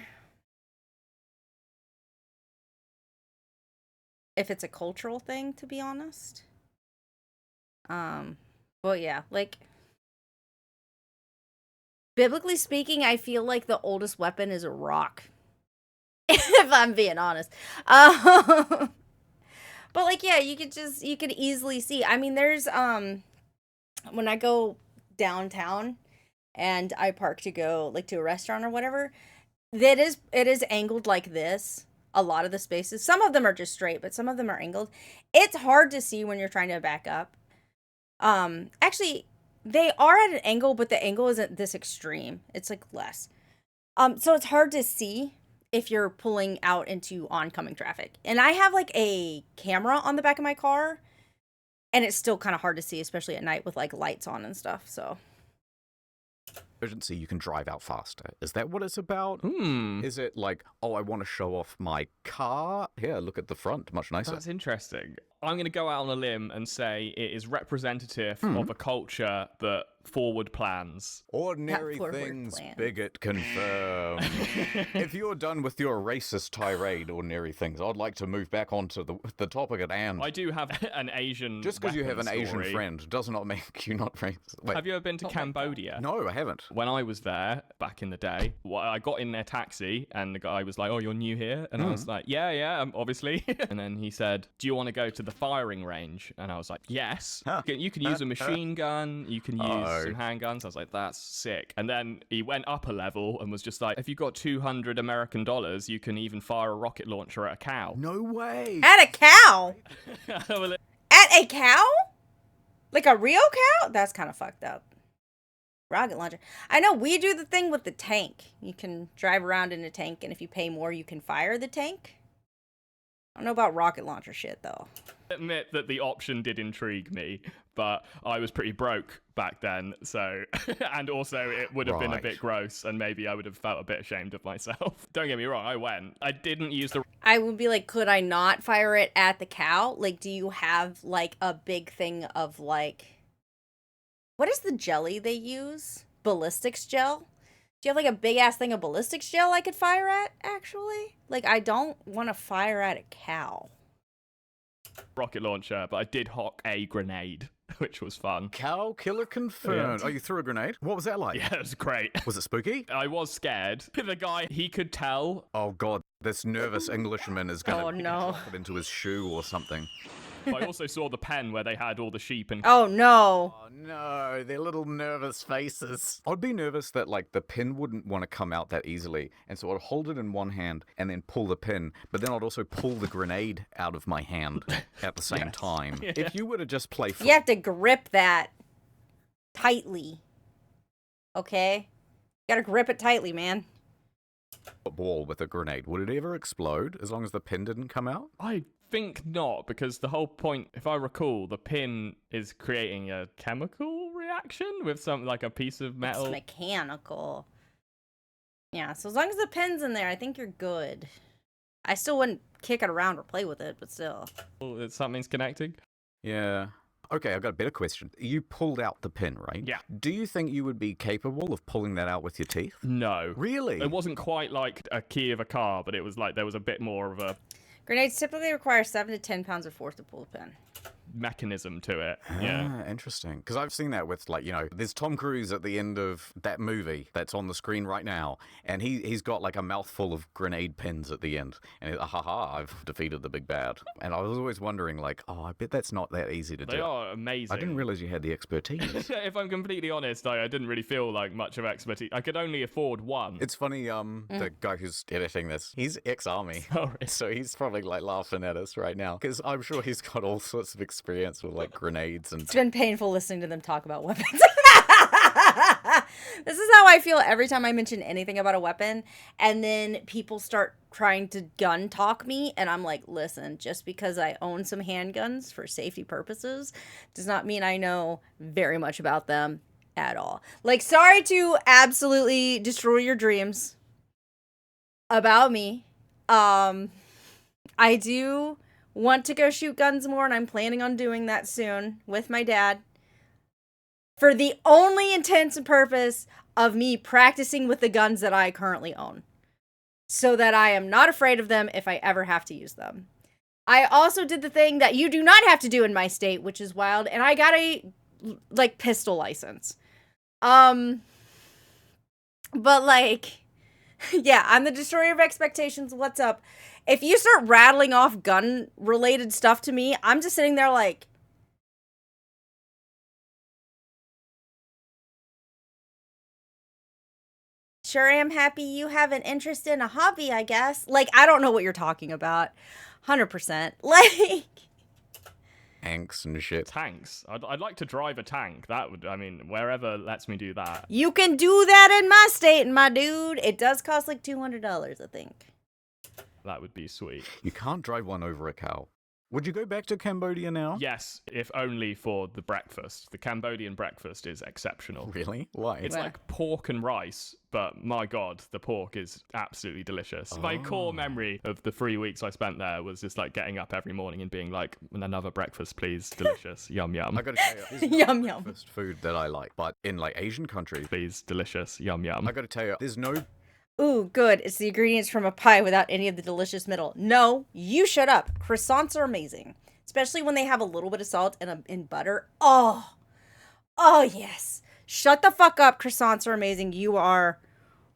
if it's a cultural thing, to be honest. But yeah, like, biblically speaking, I feel like the oldest weapon is a rock. If I'm being honest. But like, yeah, you could easily see. I mean, there's when I go downtown and I park to go like to a restaurant or whatever, it is angled like this. A lot of the spaces, some of them are just straight, but some of them are angled. It's hard to see when you're trying to back up. Actually, they are at an angle, but the angle isn't this extreme. It's like less. So it's hard to see if you're pulling out into oncoming traffic. And I have like a camera on the back of my car, and it's still kind of hard to see, especially at night with like lights on and stuff. So emergency, you can drive out faster. Is that what it's about? Is it like, oh, I want to show off my car? Here, look at the front, much nicer. That's interesting. I'm going to go out on a limb and say it is representative of a culture that forward plans. Ordinary things, bigot confirmed. If you're done with your racist tirade, ordinary things, I'd like to move back onto the topic at hand. I do have an Asian Just because you have an Asian story. friend does not make you not racist. Wait. Have you ever been to Cambodia? No, I haven't. When I was there back in the day, I got in their taxi and the guy was like, "Oh, you're new here?" And I was like, "Yeah, obviously." And then he said, "Do you want to go to the firing range?" And I was like, "Yes." You can use a machine gun, you can use some handguns. I was like, "That's sick." And then he went up a level and was just like, "If you got $200 American, you can even fire a rocket launcher at a cow." No way. At a cow? At a cow? Like a real cow? That's kind of fucked up. Rocket launcher. I know we do the thing with the tank. You can drive around in a tank, and if you pay more, you can fire the tank. I don't know about rocket launcher shit, though. I admit that the option did intrigue me, but I was pretty broke back then, so... and also, it would have been a bit gross, and maybe I would have felt a bit ashamed of myself. Don't get me wrong, I went. I didn't use the... I would be like, could I not fire it at the cow? Like, do you have, like, a big thing of, like... What is the jelly they use? Ballistics gel? Do you have like a big ass thing of ballistics gel I could fire at, actually? Like, I don't want to fire at a cow. Rocket launcher, but I did hock a grenade, which was fun. Cow killer confirmed. Yeah. Oh, you threw a grenade? What was that like? Yeah, it was great. Was it spooky? I was scared. The guy, he could tell. Oh god, this nervous Englishman is gonna drop it into his shoe or something. I also saw the pen where they had all the sheep and... Oh, no. Oh, no. Their little nervous faces. I'd be nervous that, like, the pin wouldn't want to come out that easily. And so I'd hold it in one hand and then pull the pin. But then I'd also pull the grenade out of my hand at the same time. Yeah. If you were to just play... You have to grip that tightly. Okay? You gotta grip it tightly, man. Ball with a grenade. Would it ever explode as long as the pin didn't come out? I think not, because the whole point, if I recall, the pin is creating a chemical reaction with something like a piece of metal. It's mechanical. Yeah, so as long as the pin's in there, I think you're good. I still wouldn't kick it around or play with it, but still. Oh, something's connecting. Yeah. Okay, I've got a better question. You pulled out the pin, right? Yeah. Do you think you would be capable of pulling that out with your teeth? No. Really? It wasn't quite like a key of a car, but it was like there was a bit more of a Grenades typically require 7 to 10 pounds of force to pull a pin. mechanism to it. Yeah. Interesting. Because I've seen that with, like, there's Tom Cruise at the end of that movie that's on the screen right now, and he's got like a mouthful of grenade pins at the end, and haha, I've defeated the big bad. And I was always wondering, like, oh, I bet that's not that easy to do. They are amazing. I didn't realize you had the expertise. If I'm completely honest, I didn't really feel like much of expertise. I could only afford one. It's funny, the guy who's editing this, he's ex-army. Sorry. So he's probably like laughing at us right now, because I'm sure he's got all sorts of experience with like grenades and... It's been painful listening to them talk about weapons. This is how I feel every time I mention anything about a weapon, and then people start trying to gun talk me, and I'm like, listen, just because I own some handguns for safety purposes does not mean I know very much about them at all. Like, sorry to absolutely destroy your dreams about me. I do want to go shoot guns more, and I'm planning on doing that soon with my dad. For the only intents and purpose of me practicing with the guns that I currently own. So that I am not afraid of them if I ever have to use them. I also did the thing that you do not have to do in my state, which is wild, and I got a, like, pistol license. But, like, yeah, I'm the destroyer of expectations. What's up? If you start rattling off gun-related stuff to me, I'm just sitting there like... Sure am happy you have an interest in a hobby, I guess. Like, I don't know what you're talking about. 100%. Like... Tanks and shit. Tanks. I'd like to drive a tank. That would, I mean, wherever lets me do that. You can do that in my state, my dude. It does cost like $200, I think. That would be sweet. You can't drive one over a cow. Would you go back to Cambodia now? Yes, if only for the breakfast. The Cambodian breakfast is exceptional. Really? Why? It's like pork and rice, but my god, the pork is absolutely delicious. My core memory of the 3 weeks I spent there was just like getting up every morning and being like, another breakfast, please. Delicious. Yum, yum. I gotta tell you, there's Yum, no yum. breakfast food that I like, but in like Asian countries, Please, delicious. Yum, yum. I gotta tell you, there's no... Ooh, good. It's the ingredients from a pie without any of the delicious middle. No, you shut up. Croissants are amazing. Especially when they have a little bit of salt and butter. Oh. Oh, yes. Shut the fuck up. Croissants are amazing. You are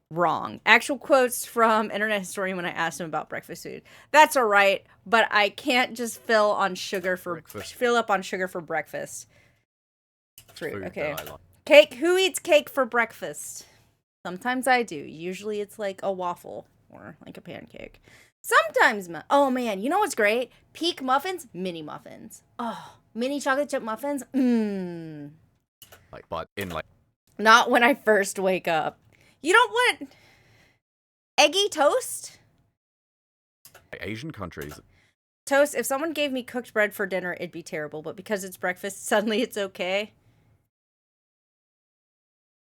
wrong. Actual quotes from Internet Historian when I asked him about breakfast food. That's all right, but I can't just fill up on sugar for breakfast. Fruit. food Okay. that I like. Cake. Who eats cake for breakfast? Sometimes I do. Usually it's like a waffle or like a pancake. Sometimes, oh man, you know what's great? Peak muffins, mini muffins. Oh, mini chocolate chip muffins. Mmm. Like, but in like... Not when I first wake up. You don't want eggy toast? Asian countries. Toast, if someone gave me cooked bread for dinner, it'd be terrible. But because it's breakfast, suddenly it's okay.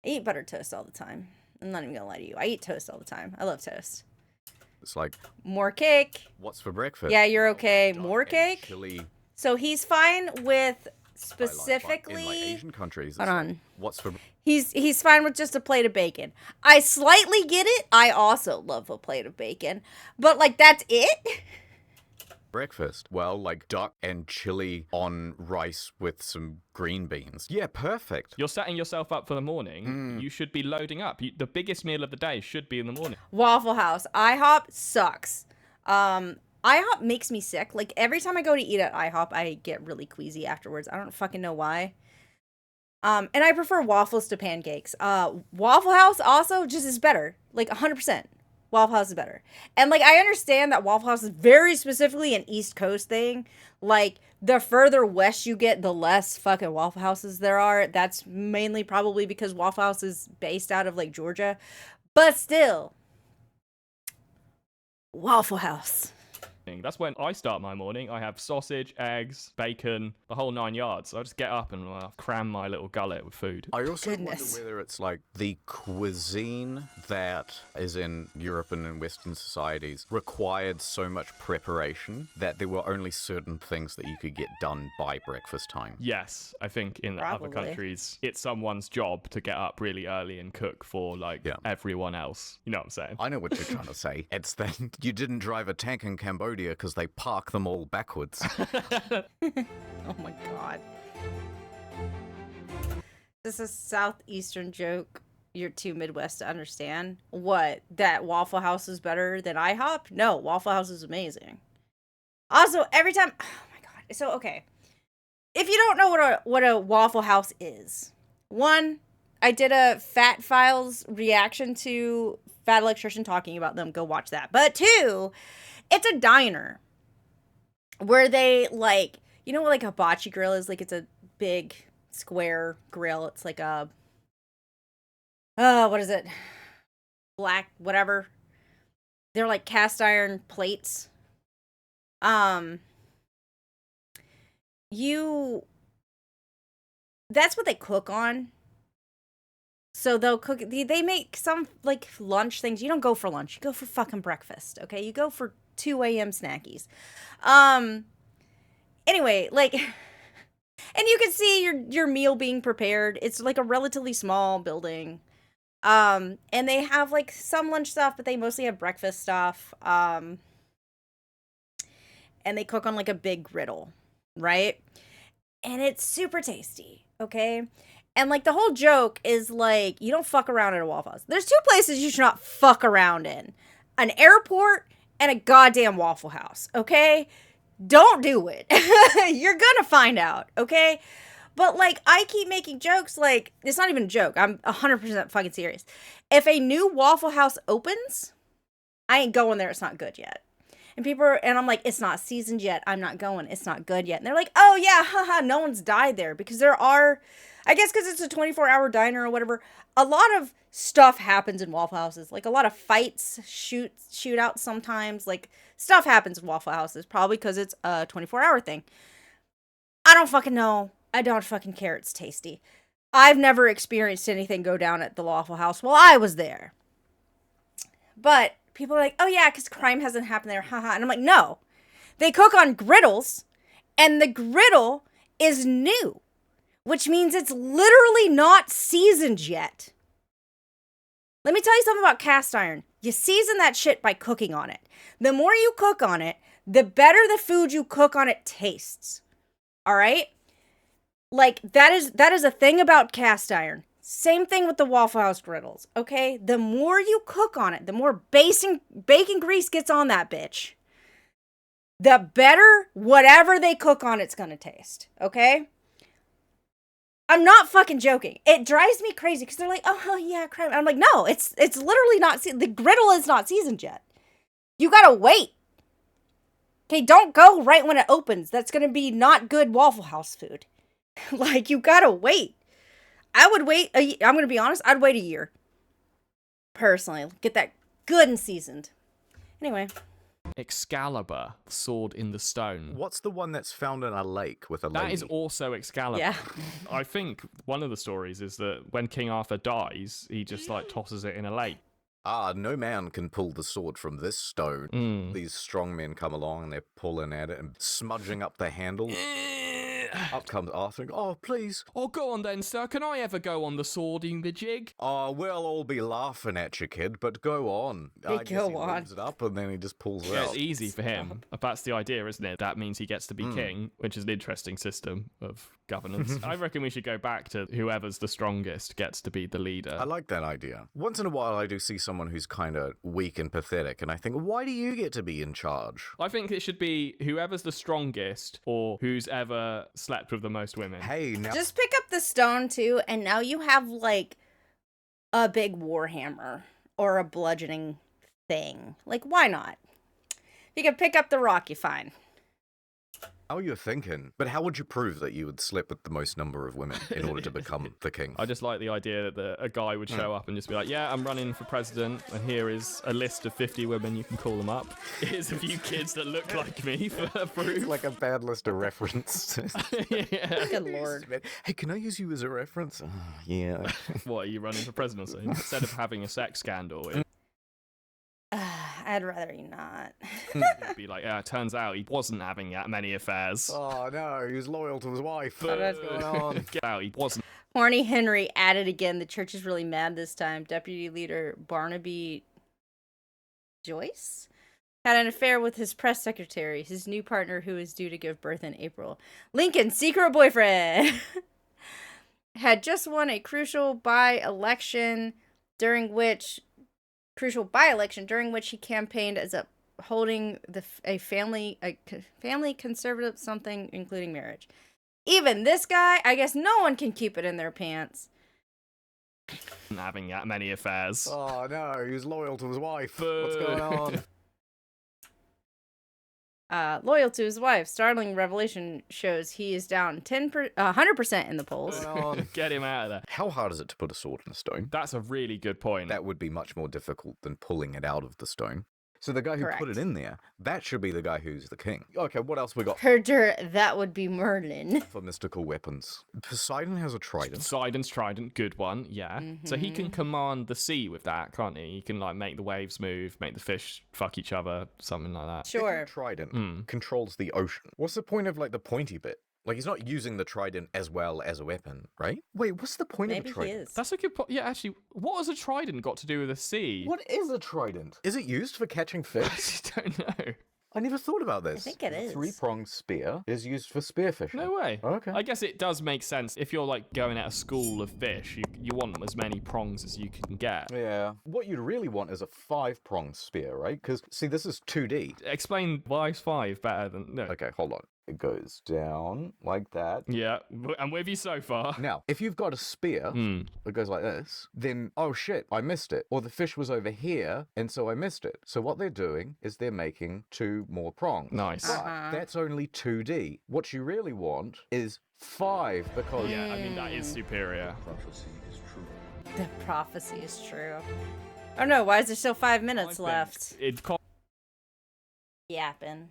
I eat buttered toast all the time. I'm not even gonna lie to you. I eat toast all the time. I love toast. It's like... More cake. What's for breakfast? Yeah, you're okay. More cake? Chili. So he's fine with But specifically... in like Asian countries, Hold on. What's for... He's fine with just a plate of bacon. I slightly get it. I also love a plate of bacon. But, like, that's it? breakfast? Well, like duck and chili on rice with some green beans. Yeah, perfect. You're setting yourself up for the morning. You should be loading up. The biggest meal of the day should be in the morning. Waffle House. IHOP sucks. IHOP makes me sick. Like, every time I go to eat at IHOP, I get really queasy afterwards. I don't fucking know why. And I prefer waffles to pancakes. Waffle House also just is better. Like, 100%. Waffle House is better. And, like, I understand that Waffle House is very specifically an East Coast thing. Like, the further west you get, the less fucking Waffle Houses there are. That's mainly probably because Waffle House is based out of, like, Georgia. But still, Waffle House. That's when I start my morning. I have sausage, eggs, bacon, the whole 9 yards. So I just get up and cram my little gullet with food. I also wonder whether it's like the cuisine that is in Europe and in Western societies required so much preparation that there were only certain things that you could get done by breakfast time. Yes, I think in other countries, it's someone's job to get up really early and cook for everyone else. You know what I'm saying? I know what you're trying to say. It's that you didn't drive a tank in Cambodia because they park them all backwards. Oh my god. This is a southeastern joke. You're too Midwest to understand. What? That Waffle House is better than IHOP? No, Waffle House is amazing. Also, every time... Oh my god. So, okay. If you don't know what a Waffle House is, one, I did a Fat Files reaction to Fat Electrician talking about them. Go watch that. But two, it's a diner where they, like... You know what, like, a hibachi grill is? Like, it's a big square grill. It's like a... what is it? Black, whatever. They're like cast iron plates. That's what they cook on. So they'll cook, they make some like lunch things. You don't go for lunch. You go for fucking breakfast, okay? You go for 2 a.m. snackies. Anyway, like, and you can see your meal being prepared. It's like a relatively small building. And they have like some lunch stuff, but they mostly have breakfast stuff. And they cook on like a big griddle, right? And it's super tasty, okay? And like the whole joke is like, you don't fuck around at a Waffle House. There's two places you should not fuck around in: an airport and a goddamn Waffle House, okay? Don't do it. You're gonna find out, okay? But, like, I keep making jokes, like, it's not even a joke. I'm 100% fucking serious. If a new Waffle House opens, I ain't going there. It's not good yet. And and I'm like, it's not seasoned yet. I'm not going. It's not good yet. And they're like, oh, yeah, haha, no one's died there. Because there are, I guess because it's a 24-hour diner or whatever, a lot of stuff happens in Waffle Houses. Like, a lot of fights, shootouts sometimes. Like, stuff happens in Waffle Houses. Probably because it's a 24-hour thing. I don't fucking know. I don't fucking care. It's tasty. I've never experienced anything go down at the Waffle House while I was there. But people are like, oh yeah, because crime hasn't happened there. Haha. And I'm like, no. They cook on griddles, and the griddle is new, which means it's literally not seasoned yet. Let me tell you something about cast iron. You season that shit by cooking on it. The more you cook on it, the better the food you cook on it tastes. All right? Like, that is a thing about cast iron. Same thing with the Waffle House griddles, okay? The more you cook on it, the more bacon grease gets on that bitch, the better whatever they cook on it's gonna taste, okay? I'm not fucking joking. It drives me crazy because they're like, oh, yeah, crap. I'm like, no, it's literally not, the griddle is not seasoned yet. You gotta wait. Okay, don't go right when it opens. That's gonna be not good Waffle House food. Like, you gotta wait. I would wait. I'm gonna be honest. I'd wait a year. Personally, get that good and seasoned. Anyway. Excalibur, sword in the stone. What's the one that's found in a lake with a lady? That is also Excalibur. Yeah. I think one of the stories is that when King Arthur dies, he just like tosses it in a lake. No man can pull the sword from this stone. These strong men come along and they're pulling at it and smudging up the handle. Up comes Arthur and, oh, please. Oh, go on then, sir. Can I ever go on the swording the jig? Oh, we'll all be laughing at you, kid, but go on. I guess he moves it up and then he just pulls it out. It's easy for him. That's the idea, isn't it? That means he gets to be king, which is an interesting system of governance. I reckon we should go back to whoever's the strongest gets to be the leader. I like that idea. Once in a while, I do see someone who's kind of weak and pathetic, and I think, why do you get to be in charge? I think it should be whoever's the strongest or who's ever slept with the most women. Hey, now... Just pick up the stone, too, and now you have, like, a big warhammer or a bludgeoning thing. Like, why not? If you can pick up the rock, you're fine. Oh, you're thinking. But how would you prove that you would sleep with the most number of women in order to become the king? I just like the idea that a guy would show up and just be like, yeah, I'm running for president, and here is a list of 50 women, you can call them up. Here's a few kids that look like me for proof. It's like a bad list of references. Yeah. Good lord. Hey, can I use you as a reference? Oh, yeah. What, are you running for presidency? Instead of having a sex scandal, I'd rather you not. it'd be like, yeah, it turns out he wasn't having that many affairs. Oh, no, he was loyal to his wife. What's going on? Get out, he wasn't. Horny Henry at it again. The church is really mad this time. Deputy Leader Barnaby Joyce had an affair with his press secretary, his new partner who is due to give birth in April. Lincoln's secret boyfriend had just won a crucial by-election during which he campaigned as holding a family conservative something, including marriage. Even this guy, I guess no one can keep it in their pants. Having that many affairs. Oh, no, he was loyal to his wife. What's going on? Loyal to his wife. Startling revelation shows he is down 100% in the polls. Get him out of there. How hard is it to put a sword in a stone? That's a really good point. That would be much more difficult than pulling it out of the stone. So the guy who put it in there, that should be the guy who's the king. Okay, what else we got? Herder, that would be Merlin. For mystical weapons. Poseidon has a trident. Poseidon's trident, good one, yeah. So he can command the sea with that, can't he? He can, like, make the waves move, make the fish fuck each other, something like that. Sure. Trident controls the ocean. What's the point of, like, the pointy bit? Like, he's not using the trident as well as a weapon, right? Wait, what's the point of a trident? Maybe he is. That's a good point. Yeah, actually, what has a trident got to do with the sea? What is a trident? Is it used for catching fish? I just don't know. I never thought about this. I think it is. A three-pronged spear is used for spearfishing. No way. Okay. I guess it does make sense. If you're, like, going at a school of fish, you want as many prongs as you can get. Yeah. What you'd really want is a 5-pronged spear, right? Because, see, this is 2D. Explain why is 5 better than... No. Okay, hold on. It goes down like that. Yeah, I'm with you so far. Now, if you've got a spear that goes like this, then, oh shit, I missed it. Or the fish was over here, and so I missed it. So what they're doing is they're making 2 more prongs. Nice. But that's only 2D. What you really want is 5, because... Yeah, I mean, that is superior. The prophecy is true. Oh no, why is there still 5 minutes left? Yapping.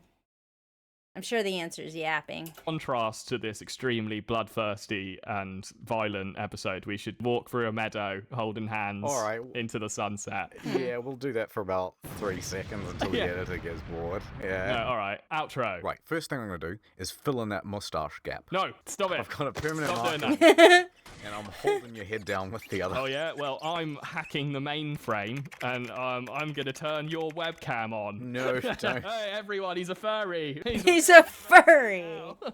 I'm sure the answer is yapping. Contrast to this extremely bloodthirsty and violent episode, we should walk through a meadow holding hands into the sunset. Yeah, we'll do that for about 3 seconds until the editor gets bored. Yeah. No, all right, outro. Right, first thing I'm going to do is fill in that mustache gap. No, stop it. I've got a permanent Stop doing marker, that. and I'm holding your head down with the other. Oh, yeah? Well, I'm hacking the mainframe, and I'm going to turn your webcam on. No, don't. Hey, everyone, he's a furry. He's a furry.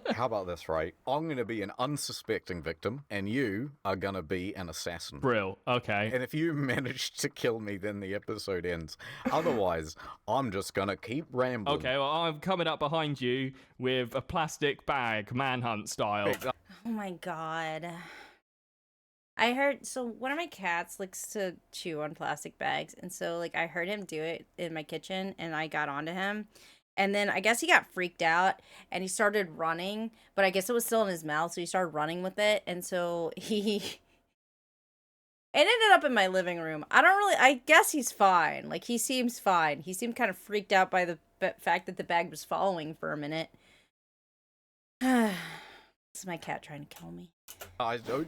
How about this, right? I'm going to be an unsuspecting victim, and you are going to be an assassin. Brill, okay. And if you manage to kill me, then the episode ends. Otherwise, I'm just going to keep rambling. Okay, well, I'm coming up behind you with a plastic bag, manhunt style. Oh my god. I heard, so one of my cats likes to chew on plastic bags, and so, like, I heard him do it in my kitchen, and I got onto him. And then I guess he got freaked out and he started running, but I guess it was still in his mouth, so he started running with it. And so it ended up in my living room. I guess he's fine. Like, he seems fine. He seemed kind of freaked out by the fact that the bag was following for a minute. This is my cat trying to kill me.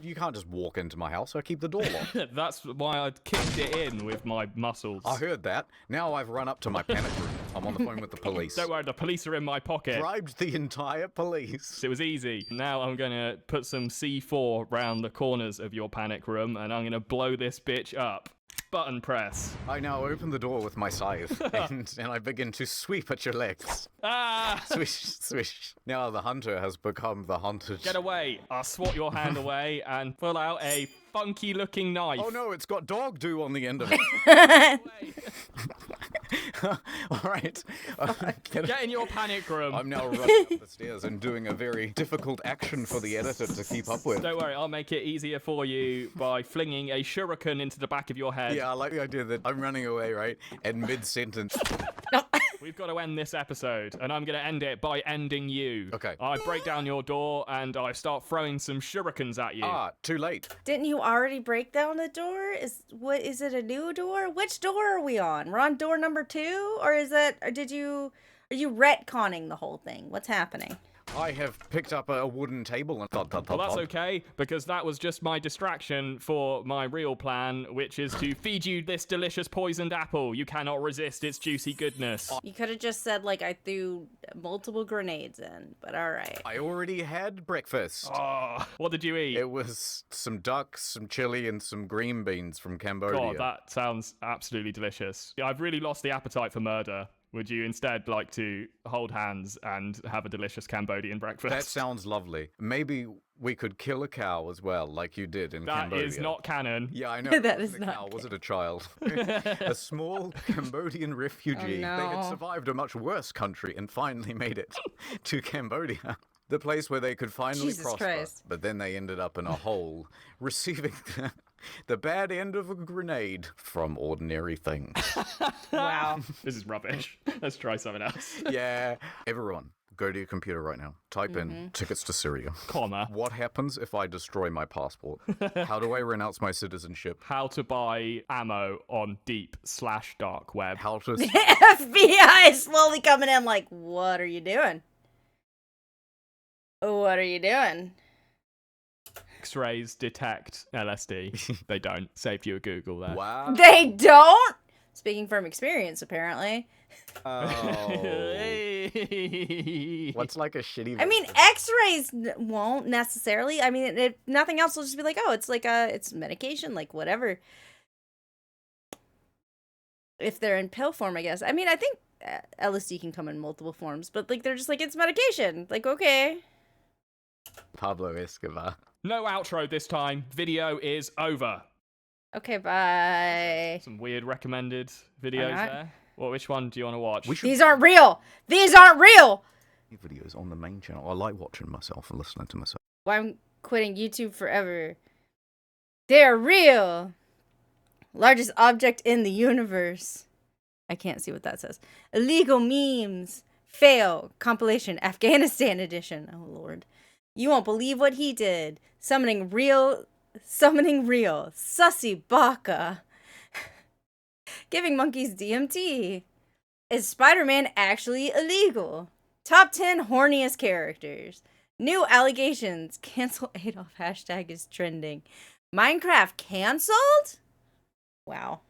You can't just walk into my house. I keep the door locked. That's why I kicked it in with my muscles. I heard that. Now I've run up to my panic room. I'm on the phone with the police. Don't worry, the police are in my pocket. Bribed the entire police. It was easy. Now I'm going to put some C4 round the corners of your panic room, and I'm going to blow this bitch up. Button press. I now open the door with my scythe, and I begin to sweep at your legs. Ah! Swish, swish. Now the hunter has become the hunted. Get away. I'll swat your hand away and pull out a funky-looking knife. Oh no, it's got dog dew on the end of it. All right. Get in your panic room. I'm now running up the stairs and doing a very difficult action for the editor to keep up with. Don't worry, I'll make it easier for you by flinging a shuriken into the back of your head. Yeah, I like the idea that I'm running away, right? And mid-sentence... We've got to end this episode, and I'm going to end it by ending you. Okay. I break down your door, and I start throwing some shurikens at you. Ah, too late. Didn't you already break down the door? Is it a new door? Which door are we on? We're on door number 2, or are you retconning the whole thing? What's happening? I have picked up a wooden table and Well, that's okay, because that was just my distraction for my real plan, which is to feed you this delicious poisoned apple. You cannot resist its juicy goodness. You could have just said, like, I threw multiple grenades in, but alright. I already had breakfast. Oh, what did you eat? It was some duck, some chili, and some green beans from Cambodia. God, that sounds absolutely delicious. I've really lost the appetite for murder. Would you instead like to hold hands and have a delicious Cambodian breakfast? That sounds lovely. Maybe we could kill a cow as well, like you did in Cambodia. That is not canon. Yeah, I know. That is not a cow. Was it a child? A small Cambodian refugee. Oh, no. They had survived a much worse country and finally made it to Cambodia. The place where they could finally Jesus prosper. Christ. But then they ended up in a hole, receiving the bad end of a grenade from ordinary things. Wow. This is rubbish. Let's try something else. Yeah. Everyone, go to your computer right now. Type in tickets to Syria. Comma. What happens if I destroy my passport? How do I renounce my citizenship? How to buy ammo on deep/dark web. How to... FBI is slowly coming in like, what are you doing? What are you doing? X-rays detect LSD. They don't. Saved you a Google there. Wow. They don't? Speaking from experience, apparently. Oh. What's like a shitty... I mean, X-rays won't necessarily. I mean, if nothing else, will just be like, oh, it's like it's medication, like whatever. If they're in pill form, I guess. I mean, I think LSD can come in multiple forms, but like they're just like, it's medication. Like, okay. Pablo Escobar. No outro this time. Video is over. Okay, bye. Some weird recommended videos there. Well, which one do you want to watch? These aren't real. These aren't real. Videos on the main channel. I like watching myself and listening to myself. Why I'm quitting YouTube forever. They're real. Largest object in the universe. I can't see what that says. Illegal memes. Fail. Compilation. Afghanistan edition. Oh, Lord. You won't believe what he did. Summoning real. Sussy Baka. Giving monkeys DMT. Is Spider-Man actually illegal? Top 10 horniest characters. New allegations. Cancel Adolf hashtag is trending. Minecraft canceled? Wow.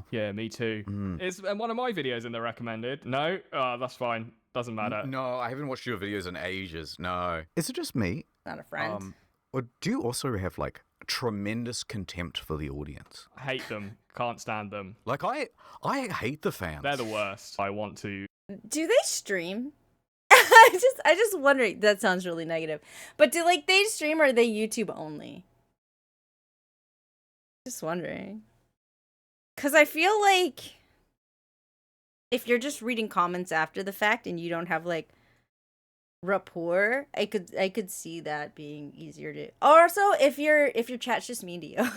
Yeah, me too. Is one of my videos in the recommended? No? That's fine. Doesn't matter. No, I haven't watched your videos in ages. No. Is it just me? Not a friend. Or do you also have like tremendous contempt for the audience? Hate them. Can't stand them. Like I hate the fans. They're the worst. I want to. Do they stream? I just wondering. That sounds really negative. But do like they stream or are they YouTube only? Just wondering. Cause I feel like if you're just reading comments after the fact and you don't have like rapport, I could see that being easier to. Also, if your chat's just mean to you.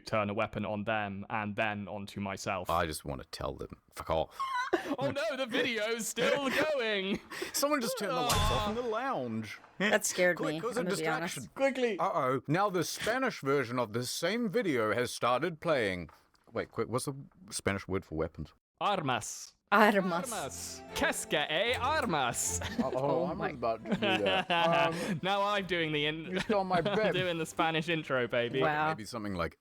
Turn a weapon on them and then onto myself. I just want to tell them, fuck off. Oh no, the video's still going. Someone just turned the lights off in the lounge. That scared me. Cause I'm a gonna be honest. distraction. Quickly. Uh-oh. Now the Spanish version of this same video has started playing. Wait, quick, what's the Spanish word for weapons? Armas. Armas. Quesque armas. Oh, I was about to do that. Now I'm doing the You stole my bet. doing the Spanish intro, baby. Wow. Maybe something like,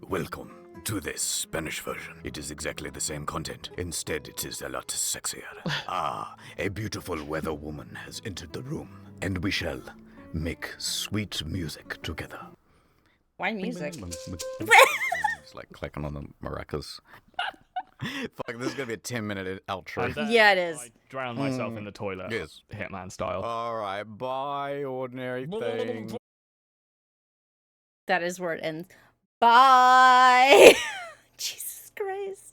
welcome to this Spanish version. It is exactly the same content. Instead, it is a lot sexier. A beautiful weather woman has entered the room, and we shall make sweet music together. Why music? It's like clicking on the maracas. Fuck, this is gonna be a 10-minute outro. Yeah, it is. I drown myself in the toilet. Yes. Hitman style. Alright, bye, ordinary thing. That is where it ends. Bye. Jesus Christ.